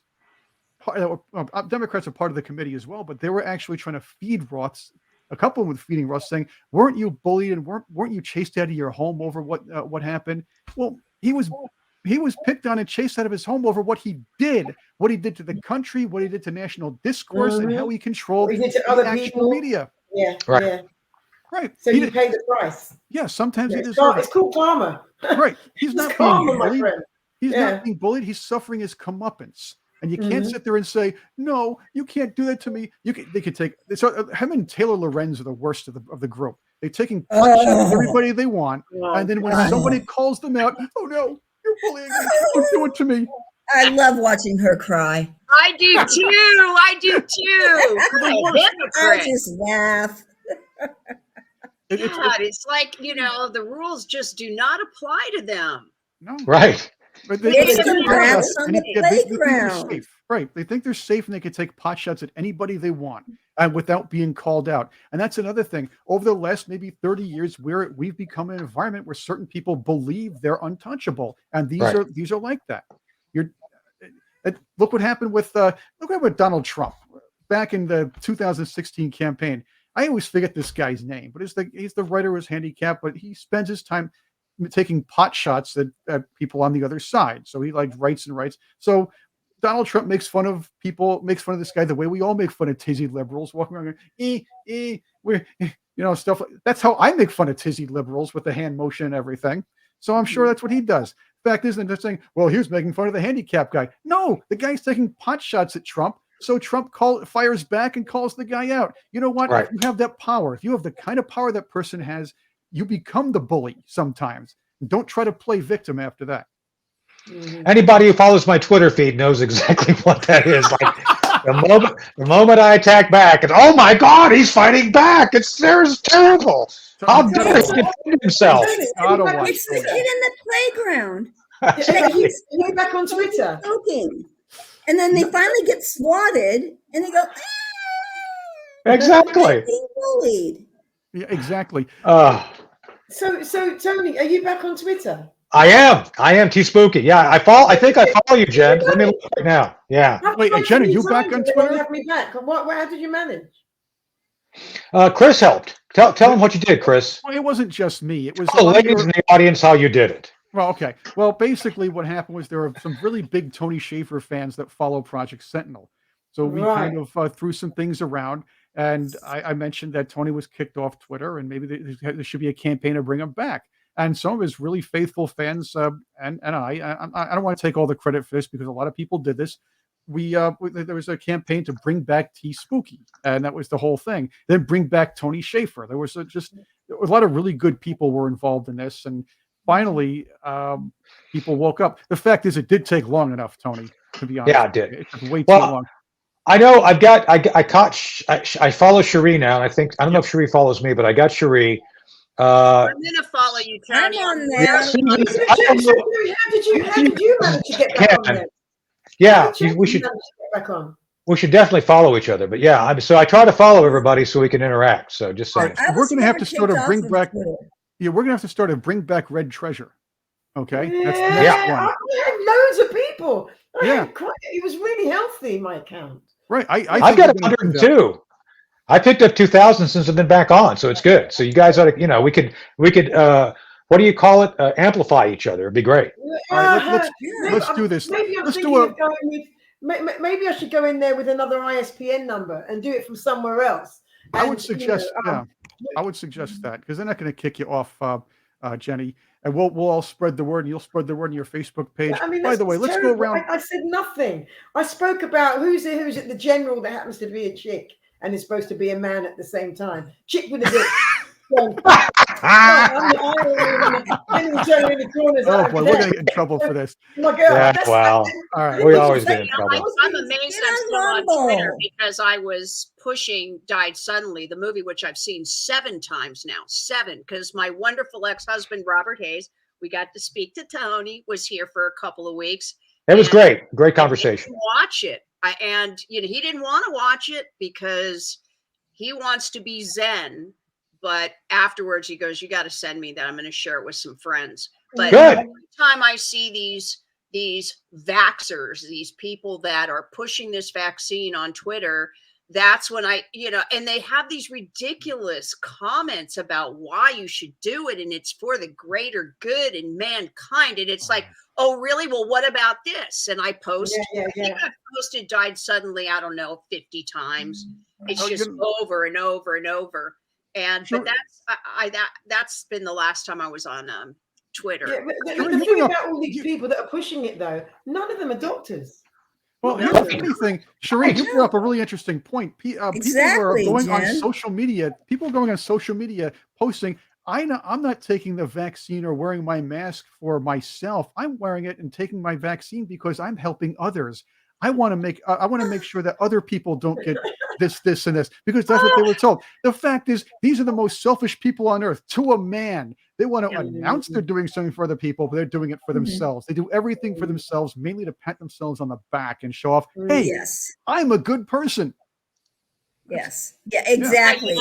Speaker 1: Democrats are part of the committee as well, but they were actually trying to feed Roths. A couple of them were feeding Roth, saying, "Weren't you bullied and weren't you chased out of your home over what happened?" Well, he was picked on and chased out of his home over what he did to the country, what he did to national discourse, and how he controlled the actual media.
Speaker 4: Yeah,
Speaker 3: right.
Speaker 4: Yeah.
Speaker 1: Right.
Speaker 4: So you pay the price.
Speaker 1: Yeah, sometimes
Speaker 4: Yeah,
Speaker 1: it is.
Speaker 4: It's called karma.
Speaker 1: Right. He's not
Speaker 4: karma,
Speaker 1: being bullied. He's not being bullied. He's suffering his comeuppance. And you can't sit there and say, "No, you can't do that to me." They could take. So him and Taylor Lorenz are the worst of the group. They're taking shots at everybody they want, and then when somebody calls them out, "Oh no, you're bullying me! Don't do it to me."
Speaker 5: I love watching her cry.
Speaker 2: I do too. What a hypocrite.
Speaker 5: I just laugh.
Speaker 2: God, it's like, the rules just do not apply to them.
Speaker 1: No.
Speaker 3: Right.
Speaker 1: But
Speaker 5: They think they're
Speaker 1: safe. Right. They think they're safe and they can take pot shots at anybody they want and without being called out. And that's another thing. Over the last maybe 30 years, we've become an environment where certain people believe they're untouchable. And these are like that. Look what happened with Donald Trump back in the 2016 campaign. I always forget this guy's name, but he's the writer who's handicapped, but he spends his time taking pot shots at people on the other side. So he writes and writes. So Donald Trump makes fun of this guy the way we all make fun of tizzy liberals, walking around going, stuff. That's how I make fun of tizzy liberals with the hand motion and everything. So I'm sure that's what he does. Fact is, they're saying, well, he was making fun of the handicapped guy. No, the guy's taking pot shots at Trump. So Trump fires back and calls the guy out. You know what?
Speaker 3: Right.
Speaker 1: If you have that power, if you have the kind of power that person has, you become the bully sometimes. Don't try to play victim after that.
Speaker 3: Anybody who follows my Twitter feed knows exactly what that is. Like the moment I attack back, and oh my God, he's fighting back. It's terrible. How dare he defend himself?
Speaker 5: It's the kid in the playground.
Speaker 4: He's back on Twitter.
Speaker 5: Joking. And then they finally get swatted, and they go,
Speaker 3: exactly.
Speaker 5: Being bullied.
Speaker 1: Yeah, exactly.
Speaker 4: So Tony, are you back on Twitter?
Speaker 3: I am T Spooky. Yeah, I think I follow you, Jen. Let me look right now. Yeah.
Speaker 1: Wait, Jen, are you back on Twitter?
Speaker 4: Have me back. How did you manage?
Speaker 3: Chris helped. Tell him what you did, Chris.
Speaker 1: Well, it wasn't just me. It was
Speaker 3: the ladies in the audience how you did it.
Speaker 1: Well, okay. Well, basically what happened was there were some really big Tony Shaffer fans that follow Project Sentinel. So we kind of threw some things around, and I mentioned that Tony was kicked off Twitter, and maybe there should be a campaign to bring him back. And some of his really faithful fans, and I don't want to take all the credit for this because a lot of people did this. There was a campaign to bring back T Spooky, and that was the whole thing. Then bring back Tony Shaffer. There was a lot of really good people were involved in this, and finally, people woke up. The fact is, it did take long enough, Tony. To be honest,
Speaker 3: yeah, it did.
Speaker 1: It took way too long.
Speaker 3: I know. I follow Cherie now. I don't know if Cherie follows me, but I got Cherie.
Speaker 2: I'm gonna follow you, Tony.
Speaker 5: I'm on there.
Speaker 4: How did you manage to get back on there?
Speaker 3: Yeah, we should definitely follow each other. But yeah, so I try to follow everybody so we can interact. So just saying.
Speaker 1: We're going to have to sort of bring back. Yeah, we're going to have to start to bring back Red Treasure. Okay, that's the next one.
Speaker 4: I had loads of people. It was really healthy. My account.
Speaker 1: Right.
Speaker 3: I've got 102. I picked up 2,000 since I've been back on, so it's good. So you guys ought to, we could, what do you call it? Amplify each other. It'd be great.
Speaker 1: All right, let's do this.
Speaker 4: Maybe I'm thinking of going with. Maybe I should go in there with another ISPN number and do it from somewhere else.
Speaker 1: I would suggest, I would suggest that because they're not going to kick you off, Jenny. And we'll all spread the word, and you'll spread the word on your Facebook page. By the way, let's go around.
Speaker 4: I said nothing. I spoke about who's it? The general that happens to be a chick and is supposed to be a man at the same time. Chick with a dick.
Speaker 1: Oh boy, we're gonna get in trouble for this.
Speaker 3: Yeah, well,
Speaker 1: All right.
Speaker 3: we always get in trouble.
Speaker 2: I'm amazed I'm still on Twitter because I was pushing Died Suddenly, the movie, which I've seen 7 times now. 7, because my wonderful ex-husband, Robert Hayes, we got to speak to Tony, was here for a couple of weeks.
Speaker 3: It was great. Great conversation.
Speaker 2: Watch it. And you know, he didn't want to watch it because he wants to be Zen. But afterwards he goes, you got to send me that. I'm going to share it with some friends. But every time I see these vaxxers, these people that are pushing this vaccine on Twitter, that's when I, you know, and they have these ridiculous comments about why you should do it. And it's for the greater good in mankind. And it's like, oh, really? Well, what about this? And I post, I think I've posted Died Suddenly, I don't know, 50 times. It's just over and over and over. And but that's been the last time I was on Twitter.
Speaker 4: Yeah, but the thing about all these people that are pushing it, though, none of them are doctors.
Speaker 1: Well, here's the funny thing, Cherie, you brought up a really interesting point.
Speaker 5: Exactly,
Speaker 1: people are going
Speaker 5: Jen.
Speaker 1: on social media. People are going on social media posting, I'm not taking the vaccine or wearing my mask for myself. I'm wearing it and taking my vaccine because I'm helping others. I want to make sure that other people don't get this, and this, because that's what they were told. The fact is, these are the most selfish people on earth. To a man, they want to announce they're doing something for other people, but they're doing it for themselves. They do everything for themselves, mainly to pat themselves on the back and show off, hey, I'm a good person.
Speaker 5: Yes. Yeah, exactly.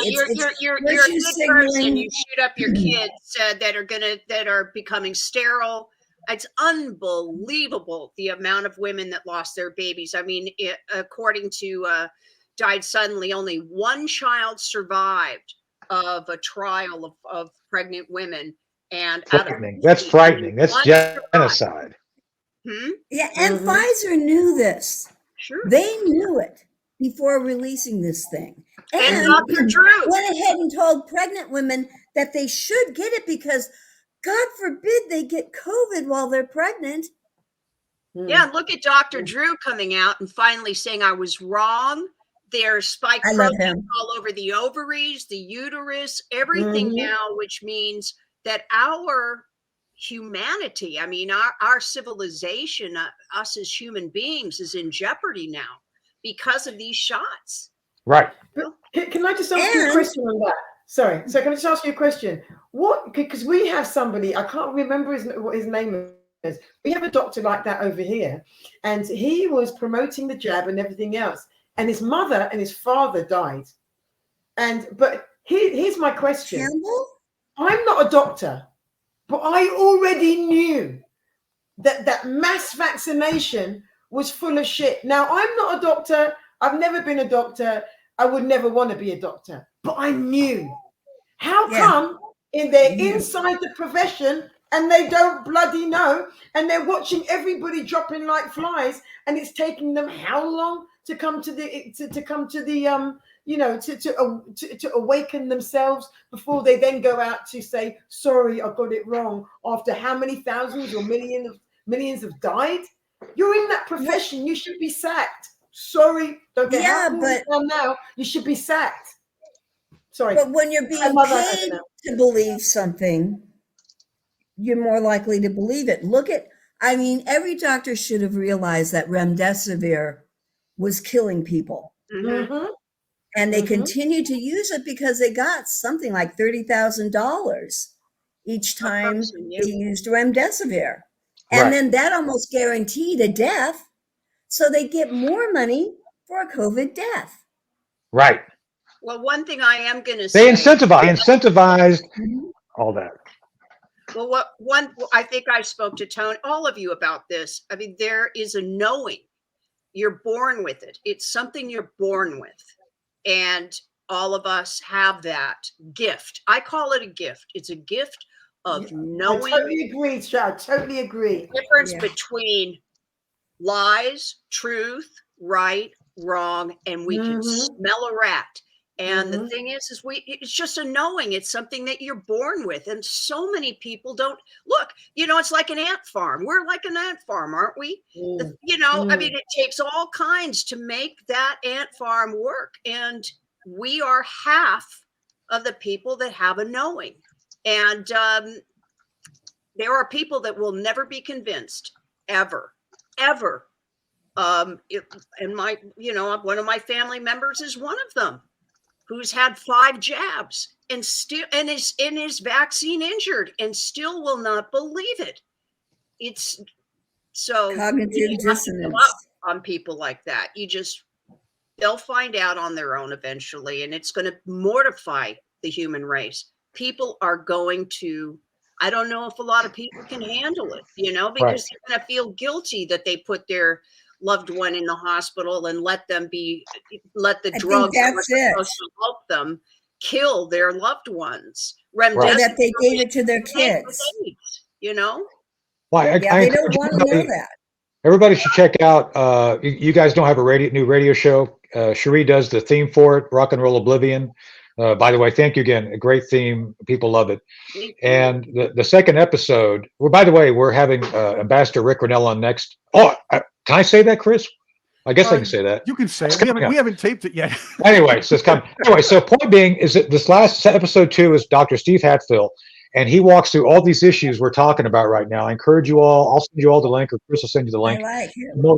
Speaker 2: You're a good person. You shoot up your kids that are becoming sterile. It's unbelievable the amount of women that lost their babies. I mean, according to Died Suddenly, only 1 child survived of a trial of pregnant women. And
Speaker 3: frightening. That's frightening. That's genocide.
Speaker 5: Yeah, and Pfizer knew this.
Speaker 2: Sure.
Speaker 5: They knew it before releasing this thing.
Speaker 2: And Dr. Drew
Speaker 5: went ahead and told pregnant women that they should get it because God forbid they get COVID while they're pregnant.
Speaker 2: Yeah, look at Dr. Drew coming out and finally saying I was wrong. There's spike proteins all over the ovaries, the uterus, everything now, which means that our humanity, I mean, our civilization, us as human beings, is in jeopardy now because of these shots.
Speaker 3: Right.
Speaker 4: Can I just ask you a question on that? Sorry. So can I just ask you a question? What? Because we have somebody, I can't remember what his name is. We have a doctor like that over here, and he was promoting the jab and everything else. And his mother and his father died. But here's my question.
Speaker 5: Campbell?
Speaker 4: I'm not a doctor, but I already knew that mass vaccination was full of shit. Now, I'm not a doctor. I've never been a doctor. I would never want to be a doctor. But I knew. How come they're inside the profession and they don't bloody know, and they're watching everybody dropping like flies, and it's taking them how long to come to the to awaken themselves before they then go out to say, sorry, I got it wrong, after how many thousands or millions have died? You're in that profession. You should be sacked. Sorry, don't get happy now. You should be sacked. Sorry.
Speaker 5: But when you're being paid to believe something, you're more likely to believe it. Every doctor should have realized that remdesivir was killing people. And they continue to use it because they got something like $30,000 each time they used remdesivir. And then that almost guaranteed a death. So they get more money for a COVID death.
Speaker 3: Right.
Speaker 2: Well, one thing I am going to say.
Speaker 3: They incentivized all that.
Speaker 2: Well, I think I spoke to Tony, all of you about this. I mean, there is a knowing. You're born with it. It's something you're born with. And all of us have that gift. I call it a gift. It's a gift of knowing.
Speaker 4: I totally agree, Chad. Totally agree.
Speaker 2: The difference between lies, truth, right, wrong, and we can smell a rat. And the thing is it's just a knowing. It's something that you're born with. And so many people don't look, it's like an ant farm. We're like an ant farm, aren't we? I mean, it takes all kinds to make that ant farm work. And we are half of the people that have a knowing. And there are people that will never be convinced, ever. And one of my family members is one of them, who's had 5 jabs and is vaccine injured and still will not believe it. It's so
Speaker 5: cognitive dissonance
Speaker 2: on people like that. They'll find out on their own eventually, and it's going to mortify the human race. People are going to, I don't know if a lot of people can handle it, because they're going to feel guilty that they put their loved one in the hospital and let the drugs that were supposed to help them kill their loved ones.
Speaker 5: Or that they gave it to their kids.
Speaker 3: Why?
Speaker 5: They don't want to know that.
Speaker 3: Everybody should check out. You guys don't have a new radio show. Cherie does the theme for it, Rock and Roll Oblivion. By the way, thank you again. A great theme. People love it. And the second episode, by the way, we're having Ambassador Rick Renell on next. Oh, can I say that, Chris? I guess I can say that.
Speaker 1: You can say it. We haven't taped it yet.
Speaker 3: Anyway, so point being is that this last episode 2 is Dr. Steve Hatfield, and he walks through all these issues we're talking about right now. I encourage you all. I'll send you all the link, or Chris will send you the link.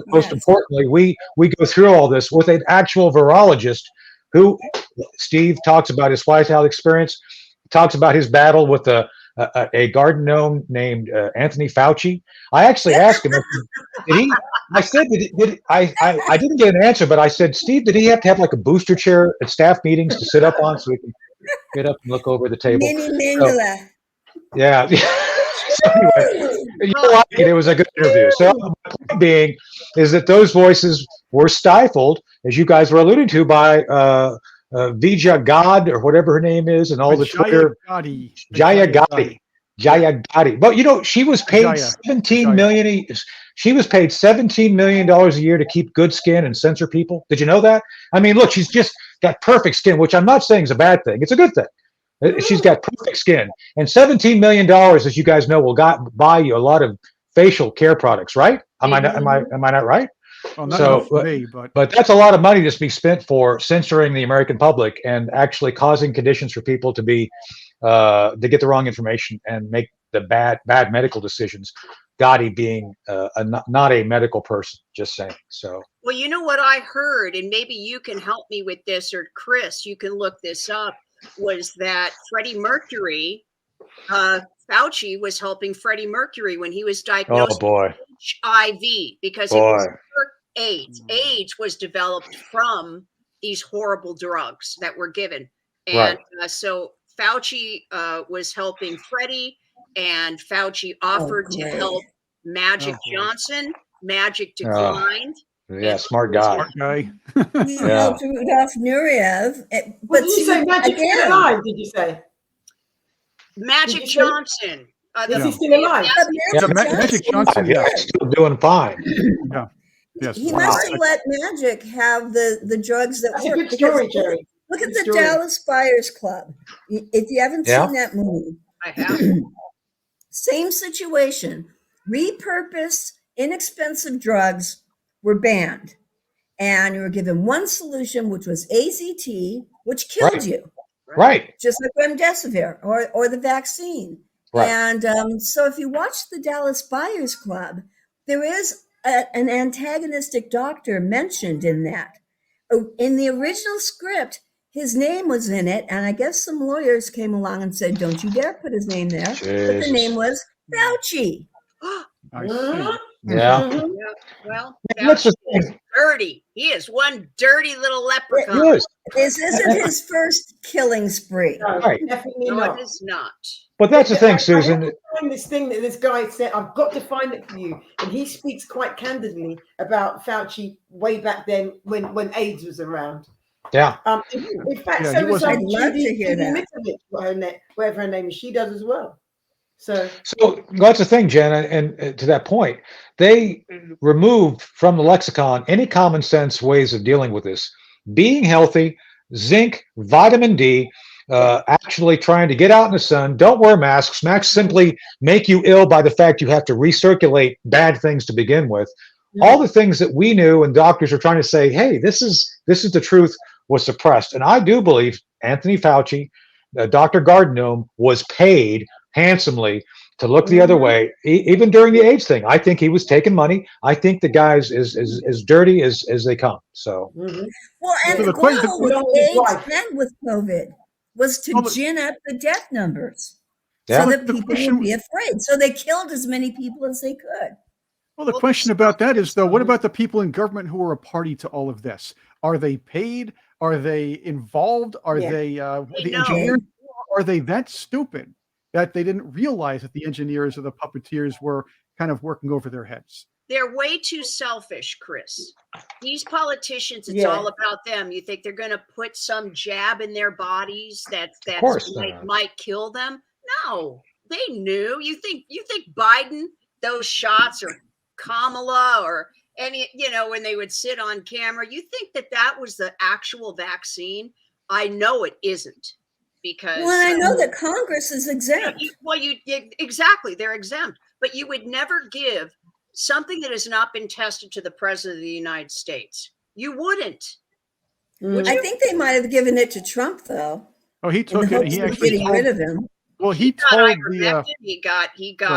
Speaker 3: Most importantly, we go through all this with an actual virologist who Steve talks about his White House experience, talks about his battle with a garden gnome named Anthony Fauci. I actually asked him, I didn't get an answer, but I said, Steve, did he have to have like a booster chair at staff meetings to sit up on so he can get up and look over the table?
Speaker 5: Mini Mangala.
Speaker 3: Yeah. So anyway, it was a good interview. So my point being is that those voices were stifled, as you guys were alluding to, by Vijay God or whatever her name is, and all the Twitter. Jaya Gotti. But she was paid $17 million. She was paid $17 million a year to keep good skin and censor people. Did you know that? I mean, look, she's just got perfect skin, which I'm not saying is a bad thing. It's a good thing. She's got perfect skin, and $17 million, as you guys know, will buy you a lot of facial care products, right? Am I not right?
Speaker 1: Well, not for me,
Speaker 3: but that's a lot of money to be spent for censoring the American public and actually causing conditions for people to get the wrong information and make the bad medical decisions. Gotti being not a medical person, just saying. So.
Speaker 2: Well, you know what I heard, and maybe you can help me with this, or Chris, you can look this up. Was that Freddie Mercury, Fauci was helping Freddie Mercury when he was diagnosed with HIV because it was AIDS. AIDS was developed from these horrible drugs that were given. And so Fauci was helping Freddie, and Fauci offered to help Magic Johnson. Magic declined.
Speaker 3: Yeah, smart guy.
Speaker 5: He helped Rudolph Nureyev.
Speaker 4: But did you say Magic still alive? Did you say
Speaker 2: Magic Johnson?
Speaker 4: Is he still alive?
Speaker 1: Magic Johnson.
Speaker 3: Yeah, still doing fine.
Speaker 1: Yeah. Yes.
Speaker 5: He must have let Magic have the drugs that
Speaker 4: That's
Speaker 5: work.
Speaker 4: a good story, Jerry.
Speaker 5: Look at the Dallas Buyers Club. If you haven't seen that movie,
Speaker 2: I have.
Speaker 5: Same situation. Repurposed, inexpensive drugs were banned, and you were given one solution, which was AZT, which killed you,
Speaker 3: right?
Speaker 5: Just like remdesivir or the vaccine. Right. And so, if you watch the Dallas Buyers Club, there is an antagonistic doctor mentioned in that. In the original script, his name was in it, and I guess some lawyers came along and said, "Don't you dare put his name there."
Speaker 3: Jesus.
Speaker 5: But the name was Fauci.
Speaker 1: I see.
Speaker 3: Yeah.
Speaker 2: Well,
Speaker 3: that's the thing.
Speaker 2: Dirty. He is one dirty little leprechaun.
Speaker 5: This isn't his first killing spree.
Speaker 4: No,
Speaker 3: right.
Speaker 4: Definitely
Speaker 2: No,
Speaker 4: not.
Speaker 2: it is not.
Speaker 3: But that's the thing, Susan.
Speaker 4: I find this thing that this guy said, I've got to find it for you. And he speaks quite candidly about Fauci way back then when AIDS was around.
Speaker 3: Yeah.
Speaker 4: In fact,
Speaker 1: Yeah,
Speaker 4: so was
Speaker 5: I'd love to hear that.
Speaker 4: Whatever her name is, she does as well. So
Speaker 3: That's the thing, Jen, and to that point, they removed from the lexicon any common sense ways of dealing with this. Being healthy, zinc, vitamin D, actually trying to get out in the sun, don't wear masks. Masks simply make you ill by the fact you have to recirculate bad things to begin with. All the things that we knew and doctors are trying to say, hey, this is the truth, was suppressed. And I do believe Anthony Fauci Dr. Gardenome was paid handsomely to look the other way, even during the AIDS thing. I think he was taking money. I think the guy's as dirty as they come. So,
Speaker 5: well, and
Speaker 1: So
Speaker 5: the
Speaker 1: the que-
Speaker 5: goal
Speaker 1: the-
Speaker 5: with
Speaker 4: Along with his
Speaker 5: AIDS
Speaker 4: wife.
Speaker 5: and with COVID was to
Speaker 1: Well, the-
Speaker 5: gin up the death numbers
Speaker 3: Yeah.
Speaker 5: so that
Speaker 1: The
Speaker 5: people
Speaker 1: question-
Speaker 5: would be afraid. So they killed as many people as they could.
Speaker 1: Well, the
Speaker 2: Well,
Speaker 1: question
Speaker 2: there's
Speaker 1: about that is, though, what
Speaker 4: Mhm.
Speaker 1: about the people in government who are a party to all of this? Are they paid? Are they involved? Are
Speaker 4: Yeah.
Speaker 1: they
Speaker 2: They
Speaker 1: the
Speaker 2: know.
Speaker 1: engineers? Are they that stupid that they didn't realize that the engineers or the puppeteers were kind of working over their heads?
Speaker 2: They're way too selfish, Chris. These politicians, it's
Speaker 4: Yeah.
Speaker 2: all about them. You think they're going to put some jab in their bodies that
Speaker 3: course not.
Speaker 2: might kill them? No, they knew. You think Biden, those shots, or Kamala, or any, when they would sit on camera, you think that was the actual vaccine? I know it isn't, because
Speaker 5: Well, I know that Congress is exempt.
Speaker 2: exactly, they're exempt, but you would never give something that has not been tested to the president of the United States. You wouldn't. Would
Speaker 5: I
Speaker 2: you?
Speaker 5: think they might have given it to Trump, though,
Speaker 1: Oh, he
Speaker 5: in the
Speaker 1: took it. And
Speaker 5: hopes
Speaker 1: he
Speaker 5: of
Speaker 1: actually
Speaker 5: getting
Speaker 1: told.
Speaker 5: rid of him.
Speaker 1: Well, he
Speaker 2: got
Speaker 1: told the.
Speaker 2: ivermectin. He got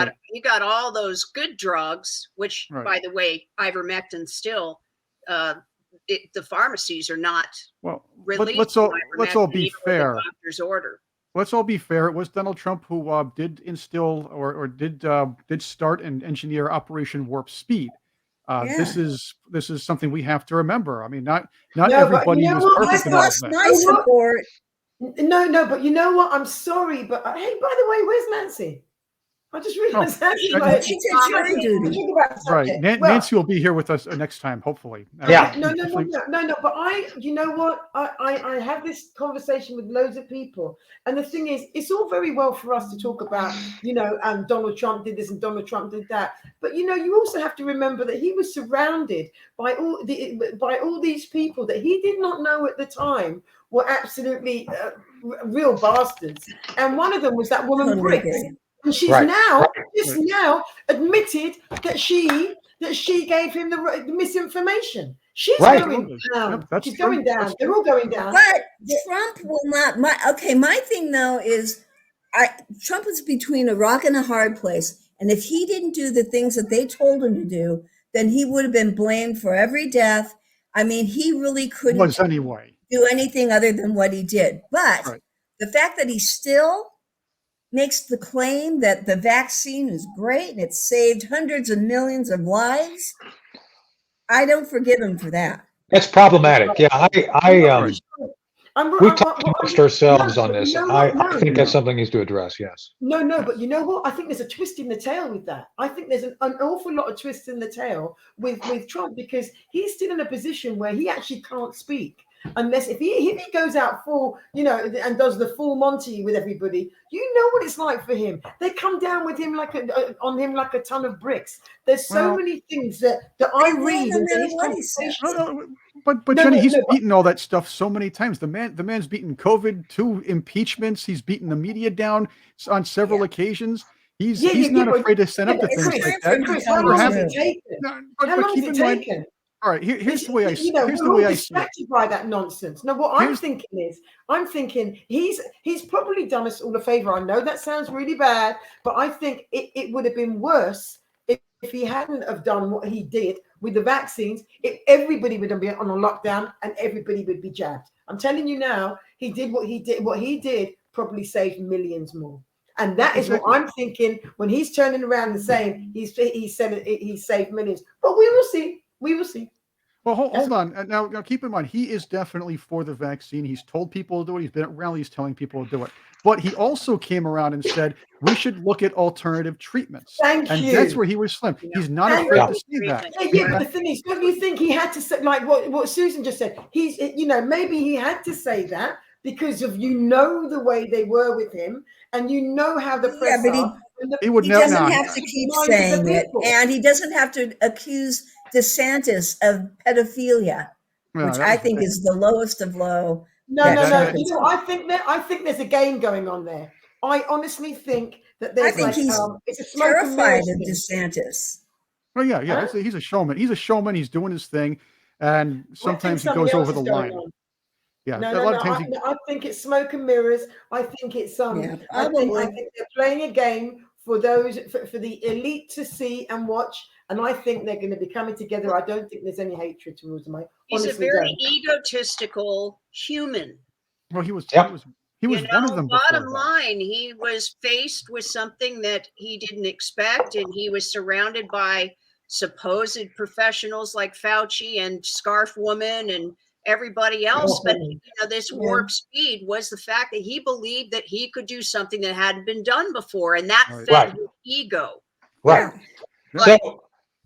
Speaker 1: Right.
Speaker 2: he got all those good drugs, which,
Speaker 1: Right.
Speaker 2: by the way, ivermectin still, the pharmacies are not
Speaker 1: Well,
Speaker 2: releasing
Speaker 1: let's all
Speaker 2: ivermectin
Speaker 1: be
Speaker 2: even with a
Speaker 1: fair.
Speaker 2: doctor's order.
Speaker 1: Let's all be fair. It was Donald Trump who did instill or did start and engineer Operation Warp Speed. This is something we have to remember. I mean, not
Speaker 4: No, but
Speaker 1: everybody
Speaker 4: you know
Speaker 1: was
Speaker 4: what?
Speaker 1: perfect
Speaker 5: He's
Speaker 1: in all of
Speaker 5: lost
Speaker 1: that.
Speaker 5: my support.
Speaker 4: No, but you know what? I'm sorry, but hey, by the way, where's Nancy? I just realized Nancy's
Speaker 1: uh,
Speaker 4: like,
Speaker 5: She's at jury duty.
Speaker 4: talk about the
Speaker 1: Right.
Speaker 4: subject. Well,
Speaker 1: Nancy will be here with us next time, hopefully.
Speaker 3: Yeah.
Speaker 4: No,
Speaker 1: Definitely-
Speaker 4: but you know what? I have this conversation with loads of people, and the thing is, it's all very well for us to talk about, and Donald Trump did this and Donald Trump did that, but you also have to remember that he was surrounded by all these people that he did not know at the time were absolutely real bastards, and one of them was that woman
Speaker 5: Totally
Speaker 4: Briggs.
Speaker 5: agree.
Speaker 4: And she's
Speaker 3: Right.
Speaker 4: now admitted that she gave him the misinformation. She's
Speaker 3: Right.
Speaker 4: going
Speaker 1: Absolutely.
Speaker 4: down.
Speaker 1: Yep, that's
Speaker 4: She's
Speaker 1: true.
Speaker 4: going down.
Speaker 1: That's
Speaker 4: They're all going down.
Speaker 5: But Trump will not. My thing though is, Trump is between a rock and a hard place, and if he didn't do the things that they told him to do, then he would have been blamed for every death. I mean, he really couldn't
Speaker 1: was anyway.
Speaker 5: do anything other than what he did. But
Speaker 1: Right.
Speaker 5: the fact that he still makes the claim that the vaccine is great and it saved hundreds of millions of lives, I don't forgive him for that.
Speaker 3: That's problematic. Yeah, we talked amongst ourselves on this. I think that's something he needs to address. Yes.
Speaker 4: No, but you know what? I think there's a twist in the tail with that. I think there's an awful lot of twists in the tail with Trump, because he's still in a position where he actually can't speak unless if he goes out full, and does the full Monty with everybody. You know what it's like for him. They come down with him on him like a ton of bricks. There's so many things that I read.
Speaker 5: No matter what he says.
Speaker 1: No, but
Speaker 4: No,
Speaker 1: Jenny,
Speaker 4: no,
Speaker 1: he's
Speaker 4: no.
Speaker 1: beaten all that stuff so many times. The man's beaten COVID, 2 impeachments. He's beaten the media down on several occasions. He's not
Speaker 4: but-
Speaker 1: afraid to stand up to
Speaker 5: it's
Speaker 1: things
Speaker 5: time
Speaker 1: like
Speaker 5: for
Speaker 1: that.
Speaker 5: him to
Speaker 4: Chris,
Speaker 5: tell
Speaker 4: how
Speaker 5: the
Speaker 4: long
Speaker 1: Perhaps-
Speaker 4: has
Speaker 5: truth.
Speaker 4: it taken?
Speaker 1: No,
Speaker 4: How
Speaker 1: but
Speaker 4: long
Speaker 1: keep
Speaker 4: has
Speaker 1: in
Speaker 4: it
Speaker 1: mind.
Speaker 4: taken?
Speaker 1: All right, here's the way I see.
Speaker 4: We're
Speaker 1: Here's the
Speaker 4: all
Speaker 1: way I see it.
Speaker 4: distracted by that nonsense. No, what I'm
Speaker 1: Here's-
Speaker 4: thinking is, he's probably done us all a favor. I know that sounds really bad, but I think it would have been worse if he hadn't have done what he did with the vaccines. If everybody would have been on a lockdown and everybody would be jabbed. I'm telling you now, he did what he did. What he did probably saved millions more. And that is what I'm thinking when he's turning around and saying he saved millions. But we will see. We will see.
Speaker 1: Well, hold on. Now, keep in mind, he is definitely for the vaccine. He's told people to do it. He's been at rallies telling people to do it. But he also came around and said, we should look at alternative treatments.
Speaker 4: Thank
Speaker 1: and
Speaker 4: you.
Speaker 1: that's where he was slim. He's not
Speaker 4: Thank
Speaker 1: afraid
Speaker 4: you.
Speaker 1: to see that.
Speaker 4: Yeah, but the thing is, don't you think he had to say, like what Susan just said? He's, maybe he had to say that because of the way they were with him, and how the press
Speaker 5: but
Speaker 4: are.
Speaker 1: He would
Speaker 5: He
Speaker 1: never.
Speaker 5: doesn't
Speaker 1: No,
Speaker 5: have to keep
Speaker 4: Minds of the
Speaker 5: saying it,
Speaker 4: people.
Speaker 5: and he doesn't have to accuse DeSantis of pedophilia,
Speaker 1: no,
Speaker 5: which
Speaker 1: that
Speaker 5: I
Speaker 1: was
Speaker 5: think
Speaker 1: ridiculous.
Speaker 5: is the lowest of low.
Speaker 4: No.
Speaker 1: that-
Speaker 4: I think there's a game going on there. I honestly think that there's
Speaker 5: I think he's
Speaker 4: it's a smoke and
Speaker 5: terrified
Speaker 4: mirrors
Speaker 5: of
Speaker 4: thing.
Speaker 5: DeSantis.
Speaker 1: Well, yeah.
Speaker 4: Huh?
Speaker 1: He's a showman. He's a showman. He's doing his thing. And
Speaker 4: I think
Speaker 1: sometimes he
Speaker 4: something
Speaker 1: goes
Speaker 4: else
Speaker 1: over the
Speaker 4: is going
Speaker 1: line.
Speaker 4: on.
Speaker 1: Yeah,
Speaker 4: No,
Speaker 1: a
Speaker 4: no,
Speaker 1: lot
Speaker 4: no.
Speaker 1: of times
Speaker 4: I think it's smoke and mirrors. I think it's
Speaker 5: Yeah,
Speaker 4: I
Speaker 5: probably.
Speaker 4: think they're playing a game for those for the elite to see and watch. And I think they're going to be coming together. I don't think there's any hatred towards them. I
Speaker 2: He's a
Speaker 4: honestly
Speaker 2: very
Speaker 4: don't.
Speaker 2: egotistical human.
Speaker 1: well, he was
Speaker 3: Yep.
Speaker 1: he was
Speaker 2: You
Speaker 1: one of
Speaker 2: know,
Speaker 1: them before
Speaker 2: bottom
Speaker 1: that.
Speaker 2: line, he was faced with something that he didn't expect, and he was surrounded by supposed professionals like Fauci and Scarf Woman and everybody else. But you know, this warp speed was the fact that he believed that he could do something that hadn't been done before, and that
Speaker 1: Right.
Speaker 2: fed
Speaker 3: Right.
Speaker 2: his ego.
Speaker 3: Right.
Speaker 1: Yeah.
Speaker 3: So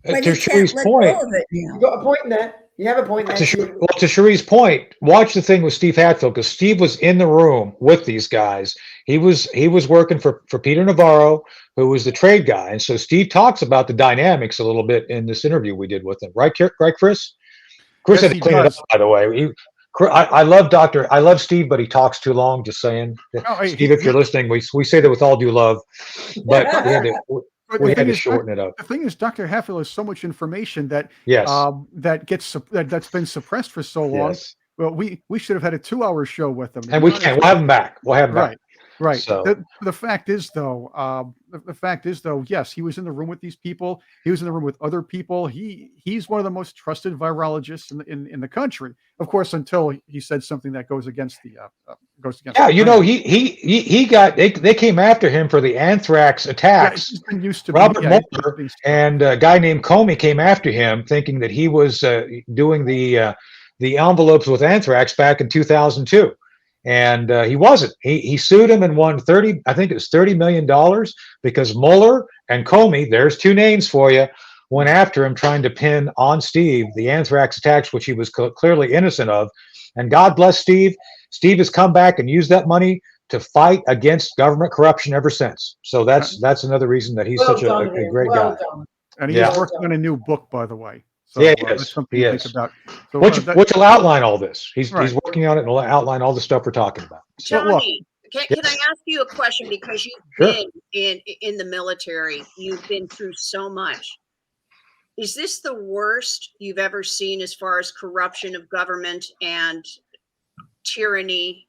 Speaker 5: But
Speaker 3: to
Speaker 5: he can't
Speaker 3: Cherie's
Speaker 5: let
Speaker 3: point,
Speaker 5: go of it now.
Speaker 4: You got a point there. You have a point there.
Speaker 3: to Cherie's point, watch the thing with Steve Hatfield, because Steve was in the room with these guys. He was working for Peter Navarro, who was the trade guy, and so Steve talks about the dynamics a little bit in this interview we did with him. Right, Chris? Chris
Speaker 1: Yes,
Speaker 3: had to
Speaker 1: he
Speaker 3: clean it
Speaker 1: does.
Speaker 3: up, by the way. I love Steve, but he talks too long. Just saying,
Speaker 1: Oh, hey,
Speaker 3: Steve, if you're listening, we say that with all due love, but
Speaker 1: But
Speaker 3: we
Speaker 1: the
Speaker 3: had
Speaker 1: thing
Speaker 3: to
Speaker 1: is,
Speaker 3: shorten it up.
Speaker 1: the thing is, Dr. Hatfield has so much information that
Speaker 3: Yes,
Speaker 1: that's been suppressed for so long.
Speaker 3: yes,
Speaker 1: Well, we should have had a 2-hour show with him. To
Speaker 3: and
Speaker 1: be
Speaker 3: we
Speaker 1: honest.
Speaker 3: can. We'll have him back. We'll have him back.
Speaker 1: Right, right.
Speaker 3: So
Speaker 1: The fact is, though, the fact is, though, yes, he was in the room with these people. He was in the room with other people. He's one of the most trusted virologists in the country. Of course, until he said something that goes against the
Speaker 3: yeah,
Speaker 1: the
Speaker 3: you know,
Speaker 1: grain.
Speaker 3: he got they came after him for the anthrax
Speaker 1: Yeah,
Speaker 3: attacks.
Speaker 1: he's been used to
Speaker 3: Robert
Speaker 1: yeah,
Speaker 3: Mueller and a guy named Comey came after him, thinking that he was doing the envelopes with anthrax back in 2002, and he wasn't. He sued him and won I think it was $30 million because Mueller and Comey, there's two names for you, went after him trying to pin on Steve the anthrax attacks, which he was clearly innocent of. And God bless Steve. Steve has come back and used that money to fight against government corruption ever since. So that's another reason that he's such a great guy.
Speaker 1: And he
Speaker 3: Yeah.
Speaker 1: is working on a new book, by the way. So
Speaker 3: Yeah, he
Speaker 1: that's
Speaker 3: is.
Speaker 1: something
Speaker 3: He
Speaker 1: to think
Speaker 3: is.
Speaker 1: about. So
Speaker 3: Which will outline all this. He's
Speaker 1: Right.
Speaker 3: working on it and will outline all the stuff we're talking about.
Speaker 1: But look,
Speaker 2: Tony, can I ask you a question? Because you've
Speaker 3: Sure.
Speaker 2: been in the military, you've been through so much. Is this the worst you've ever seen as far as corruption of government and tyranny,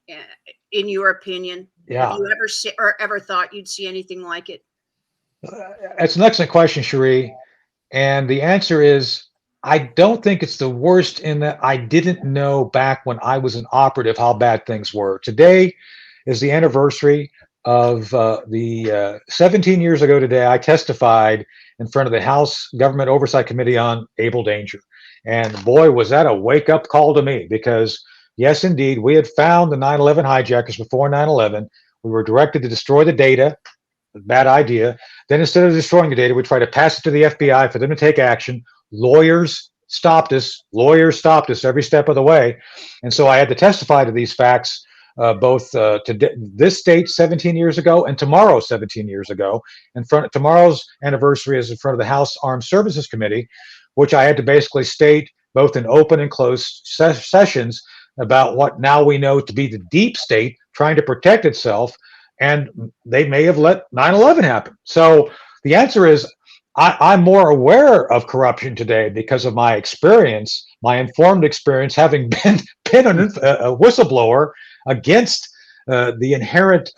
Speaker 2: in your opinion?
Speaker 3: Yeah.
Speaker 2: Have you ever thought you'd see anything like it?
Speaker 3: That's an excellent question, Cherie. And the answer is I don't think it's the worst in that I didn't know back when I was an operative how bad things were. Today is the anniversary of the 17 years ago today, I testified in front of the House Government Oversight Committee on Able Danger. And boy, was that a wake up call to me, because yes, indeed, we had found the 9/11 hijackers before 9/11. We were directed to destroy the data. Bad idea. Then instead of destroying the data, we tried to pass it to the FBI for them to take action. Lawyers stopped us. Lawyers stopped us every step of the way. And so I had to testify to these facts, both to this date 17 years ago and tomorrow 17 years ago. Tomorrow's anniversary is in front of the House Armed Services Committee, which I had to basically state both in open and closed sessions about what now we know to be the deep state trying to protect itself. And they may have let 9/11 happen. So the answer is I'm more aware of corruption today because of my experience, my informed experience, having been a whistleblower against the inherent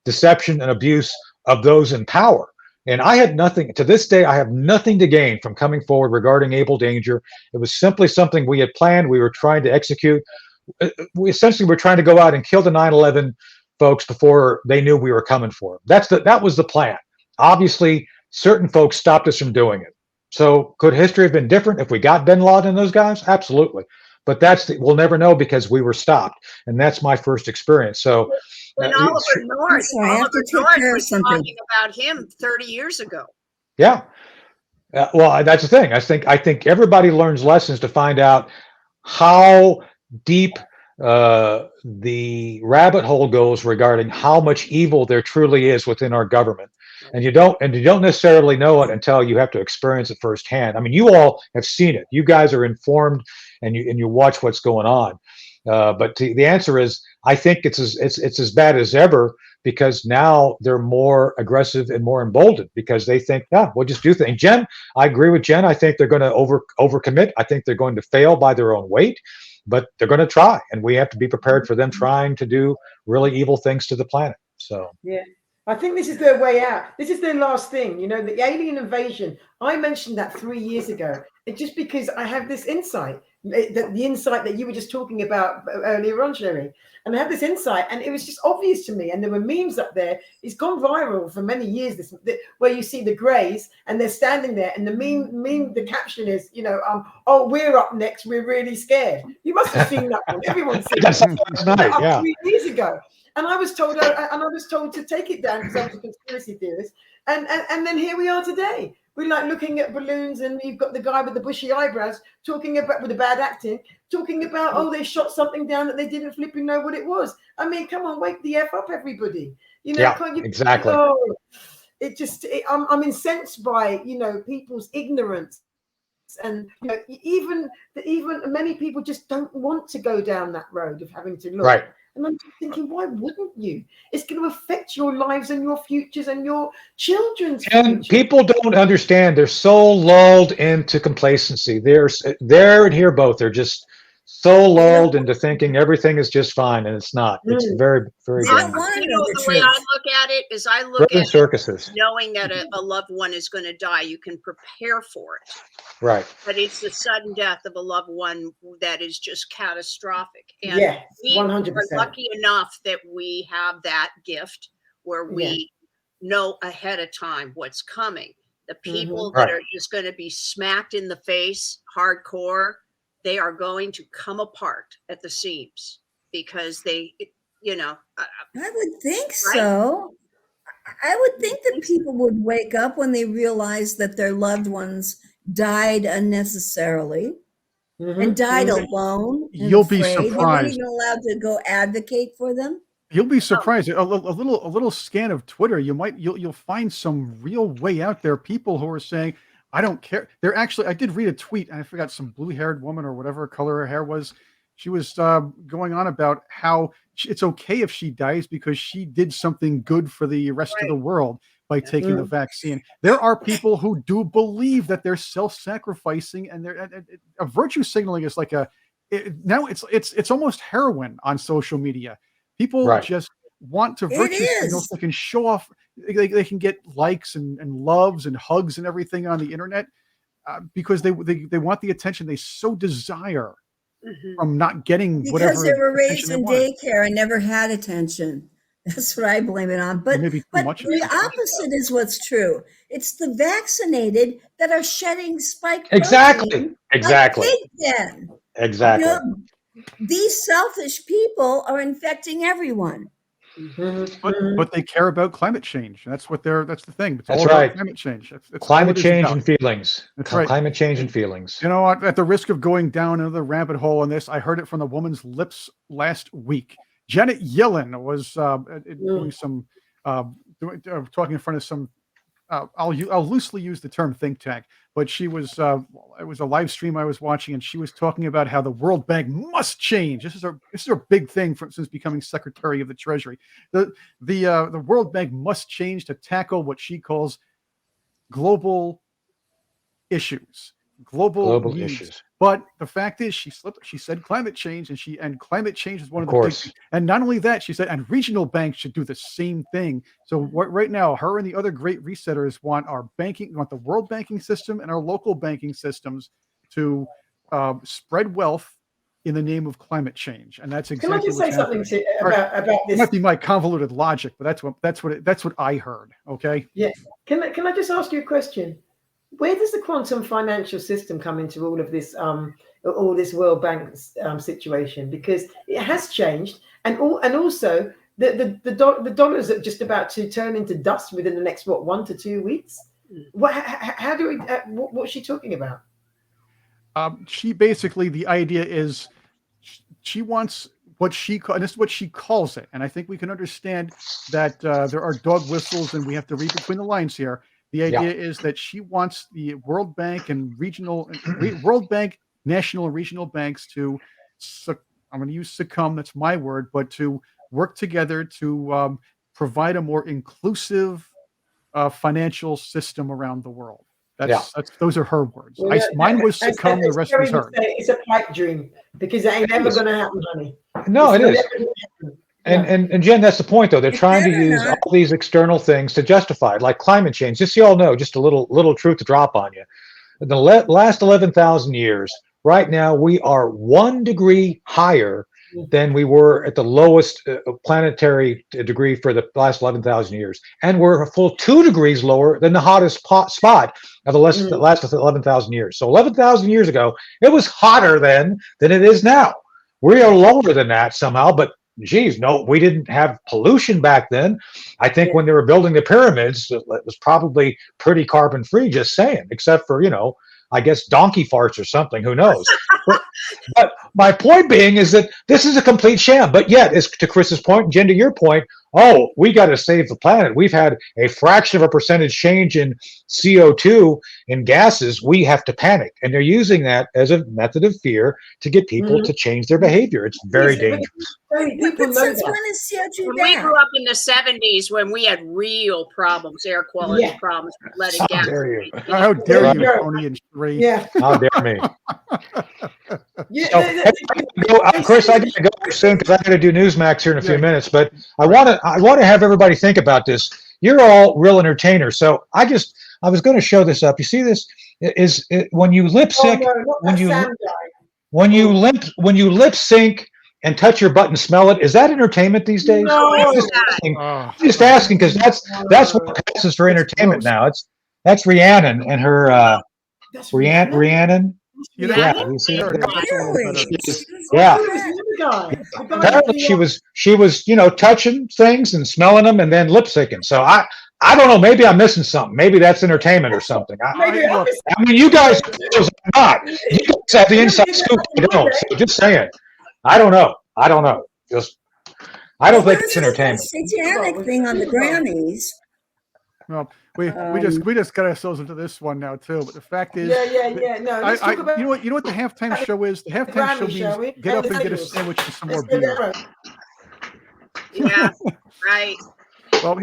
Speaker 3: deception and abuse of those in power. And I had nothing, to this day, I have nothing to gain from coming forward regarding Able Danger. It was simply something we had planned. We were trying to execute. We essentially were trying to go out and kill the 9/11 folks before they knew we were coming for them. That was the plan. Obviously, certain folks stopped us from doing it. So could history have been different if we got bin Laden and those guys? Absolutely. But we'll never know because we were stopped. And that's my first experience. So
Speaker 2: when Oliver North,
Speaker 5: I have to take care of something.
Speaker 2: talking about him 30 years ago.
Speaker 3: Yeah. Well, that's the thing. I think everybody learns lessons to find out how deep the rabbit hole goes regarding how much evil there truly is within our government. And you don't necessarily know it until you have to experience it firsthand. I mean, you all have seen it. You guys are informed and you watch what's going on. But the answer is, I think it's as bad as ever, because now they're more aggressive and more emboldened because they think, we'll just do things. Jen, I agree with Jen. I think they're going to overcommit. I think they're going to fail by their own weight. but they're going to try, and we have to be prepared for them trying to do really evil things to the planet. So
Speaker 4: yeah, I think this is their way out. This is their last thing. You know, the alien invasion. I mentioned that 3 years ago. It's just because I have this insight, the insight that you were just talking about earlier on, Cherie. And I had this insight, and it was just obvious to me. And there were memes up there. It's gone viral for many years. Where you see the Greys, and they're standing there, and the meme, the caption is, you know, oh, we're up next. We're really scared. You must have seen that one. Everyone's seen that.
Speaker 3: yeah.
Speaker 4: 3 years ago. And I was told, to take it down because I was a conspiracy theorist. And then here we are today. We're like looking at balloons, and you've got the guy with the bushy eyebrows talking about, with the bad acting, talking about, oh, they shot something down that they didn't flipping know what it was. I mean, come on, wake the F up, everybody. You know,
Speaker 3: Yeah,
Speaker 4: can't you?
Speaker 3: exactly.
Speaker 4: Oh, I'm incensed by, you know, people's ignorance. And you know, even many people just don't want to go down that road of having to look.
Speaker 3: Right.
Speaker 4: And I'm just thinking, why wouldn't you? It's going to affect your lives and your futures and your children's
Speaker 3: And
Speaker 4: futures.
Speaker 3: people don't understand. They're so lulled into complacency. They're there and here both. They're just so lulled into thinking everything is just fine, and it's not. It's very, very
Speaker 5: They don't
Speaker 3: dangerous.
Speaker 5: want to
Speaker 2: You
Speaker 5: know
Speaker 2: know,
Speaker 5: the
Speaker 2: the way I
Speaker 5: truth.
Speaker 2: look at it is I look
Speaker 3: Broken
Speaker 2: at it
Speaker 3: circuses.
Speaker 2: knowing that a loved one is going to die. You can prepare for it.
Speaker 3: Right.
Speaker 2: But it's the sudden death of a loved one that is just catastrophic. And
Speaker 4: Yeah,
Speaker 2: we
Speaker 4: 100%.
Speaker 2: are lucky enough that we have that gift where we know ahead of time what's coming. The people that
Speaker 3: Right.
Speaker 2: are just going to be smacked in the face hardcore, they are going to come apart at the seams because they, you know.
Speaker 5: I would think so. I would think that people would wake up when they realize that their loved ones died unnecessarily and died alone. And
Speaker 1: You'll be
Speaker 5: afraid. They weren't
Speaker 1: surprised.
Speaker 5: even allowed to go advocate for them.
Speaker 1: You'll be surprised. A little scan of Twitter, you'll find some real way out there. People who are saying, "I don't care." They're actually. I did read a tweet, and I forgot, some blue-haired woman or whatever color her hair was. She was going on about how it's okay if she dies because she did something good for the rest of the world by taking the vaccine. There are people who do believe that they're self-sacrificing, and they're a virtue signaling is like now it's almost heroin on social media. People just want to virtue signal so they can show off. They can get likes and loves and hugs and everything on the internet because they want the attention they so desire from not getting whatever.
Speaker 5: Because they were raised
Speaker 1: attention
Speaker 5: in
Speaker 1: they wanted.
Speaker 5: daycare and never had attention. That's what I blame it on. But,
Speaker 1: maybe too
Speaker 5: but
Speaker 1: much of
Speaker 5: the
Speaker 1: it.
Speaker 5: opposite is what's true. It's the vaccinated that are shedding spike
Speaker 3: Exactly.
Speaker 5: protein
Speaker 3: Exactly.
Speaker 5: like pig den.
Speaker 3: Exactly.
Speaker 5: You know, these selfish people are infecting everyone.
Speaker 1: But they care about climate change. That's what that's the thing. It's
Speaker 3: That's
Speaker 1: all about
Speaker 3: right.
Speaker 1: climate change. That's
Speaker 3: Climate
Speaker 1: all it is
Speaker 3: change
Speaker 1: about.
Speaker 3: and feelings.
Speaker 1: That's right.
Speaker 3: Climate change and feelings.
Speaker 1: You know what? At the risk of going down another rabbit hole on this, I heard it from the woman's lips last week. Janet Yellen was doing some talking in front of some. I'll loosely use the term think tank, but she was. It was a live stream I was watching, and she was talking about how the World Bank must change. This is a big thing since becoming Secretary of the Treasury. The World Bank must change to tackle what she calls global issues, global needs.
Speaker 3: Issues.
Speaker 1: But the fact is, she said climate change, and climate change is one of the big things. And not only that, she said, and regional banks should do the same thing. So right now, her and the other great resetters want the world banking system and our local banking systems to spread wealth in the name of climate change. And that's exactly.
Speaker 4: Can I just say something about this?
Speaker 1: It might be my convoluted logic, but that's what I heard. Okay.
Speaker 4: Yeah. Can I just ask you a question? Where does the quantum financial system come into all of this, all this World Bank situation? Because it has changed, and also the dollars are just about to turn into dust within the next 1 to 2 weeks. How do we? What's she talking about?
Speaker 1: She basically, the idea is she wants and this is what she calls it, and I think we can understand that there are dog whistles, and we have to read between the lines here. The idea is that she wants the World Bank and World Bank, national and regional banks to, I'm going to use succumb, that's my word, but to work together to provide a more inclusive financial system around the world. Those are her words.
Speaker 4: Well,
Speaker 1: Mine was succumb. The rest was hers.
Speaker 4: It's a pipe dream because it ain't never going to happen, honey.
Speaker 3: No,
Speaker 4: It's
Speaker 3: it is.
Speaker 4: never gonna happen.
Speaker 3: And Jen, that's the point, though. They're trying to use all these external things to justify it, like climate change. Just so you all know, just a little truth to drop on you. In the last 11,000 years, right now, we are 1 degree higher than we were at the lowest planetary degree for the last 11,000 years. And we're a full 2 degrees lower than the hottest spot of the last 11,000 years. So 11,000 years ago, it was hotter then than it is now. We are lower than that somehow, but geez, no, we didn't have pollution back then. I think when they were building the pyramids, it was probably pretty carbon free, just saying, except for, I guess donkey farts or something, who knows? But my point being is that this is a complete sham. But yet, as to Chris's point, and Jen, to your point, we got to save the planet. We've had a fraction of a percentage change in CO2 in gases. We have to panic. And they're using that as a method of fear to get people to change their behavior. It's very dangerous.
Speaker 5: But since when is CO2
Speaker 2: When
Speaker 5: bad?
Speaker 2: we grew up in the 70s when we had real problems, air quality problems, letting gas.
Speaker 1: How dare you, Tony and Cherie?
Speaker 4: Yeah.
Speaker 3: How dare me? Chris, I got to go soon because I got to do Newsmax here in a few minutes. But I want to have everybody think about this. You're all real entertainers, so I was going to show this up. You see this is when you lip sync when you lip sync and touch your butt and smell it. Is that entertainment these days?
Speaker 4: No.
Speaker 3: I'm just asking because that's what passes for entertainment now. That's Rhiannon and her Rhiannon.
Speaker 1: Yeah,
Speaker 3: apparently she was touching things and smelling them and then lip syncing. So I don't know, maybe I'm missing something. Maybe that's entertainment or something. I mean, you guys are not. You guys have the inside scoop. You don't. So just saying. I don't know. I don't think it's entertainment.
Speaker 5: Satanic thing on the Grammys.
Speaker 1: Well, we just got ourselves into this one now too. But the fact is,
Speaker 4: No, let's talk about
Speaker 1: you know what the halftime show is? The halftime show means get up and get a sandwich and some more beer.
Speaker 2: Yeah, right.
Speaker 1: Well,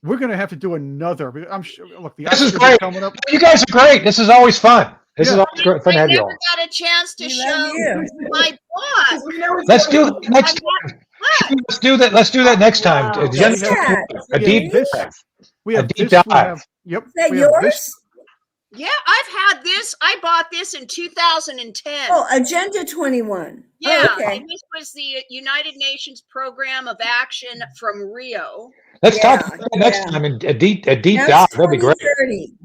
Speaker 1: we're gonna have to do another. I'm sure. Look, the
Speaker 3: This is
Speaker 1: Oscars
Speaker 3: great.
Speaker 1: are coming up.
Speaker 3: You guys are great. This is always fun. This is always great fun to have you all.
Speaker 2: I never got a chance to show my boss.
Speaker 3: Let's do it next time. Let's do that next time. A deep dive.
Speaker 1: We have
Speaker 3: a deep
Speaker 1: this,
Speaker 3: dive.
Speaker 1: Yep.
Speaker 5: Is that yours?
Speaker 2: Yeah, I've had this. I bought this in 2010.
Speaker 5: Oh, Agenda 21.
Speaker 2: Yeah,
Speaker 5: okay.
Speaker 2: and this was the United Nations Program of Action from Rio.
Speaker 3: Let's talk about it next time in a deep dive. That'd be great.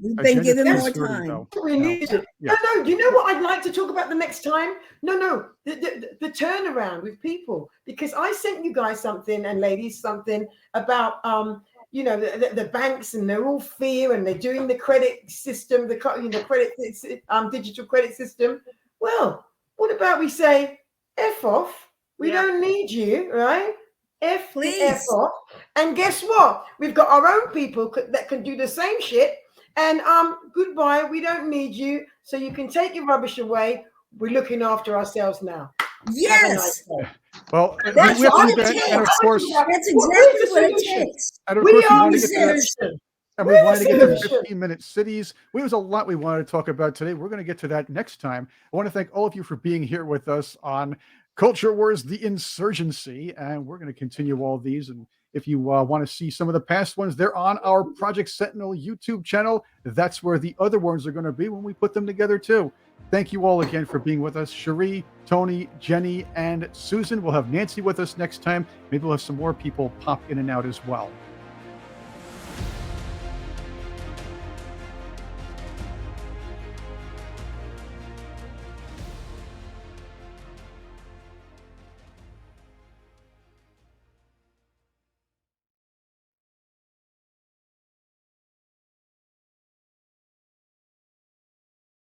Speaker 5: We've been given more time.
Speaker 4: We need it. No, you know what I'd like to talk about the next time? No, the turnaround with people, because I sent you guys something and ladies something about the banks, and they're all fear, and they're doing the credit system, digital credit system. Well, what about we say F off? We don't need you, right? F off. And guess what? We've got our own people that can do the same shit. And goodbye. We don't need you. So you can take your rubbish away. We're looking after ourselves now.
Speaker 5: Yes.
Speaker 1: Well,
Speaker 5: that's all it takes.
Speaker 1: And of course,
Speaker 5: that's exactly what it takes.
Speaker 1: And of course,
Speaker 4: we are the solution.
Speaker 1: And we wanted to get to the 15-minute cities. There's a lot we wanted to talk about today. We're going to get to that next time. I want to thank all of you for being here with us on Culture Wars, the Insurgency. And we're going to continue all these. And if you want to see some of the past ones, they're on our Project Sentinel YouTube channel. That's where the other ones are going to be when we put them together too. Thank you all again for being with us. Cherie, Tony, Jenny, and Susan. We'll have Nancy with us next time. Maybe we'll have some more people pop in and out as well.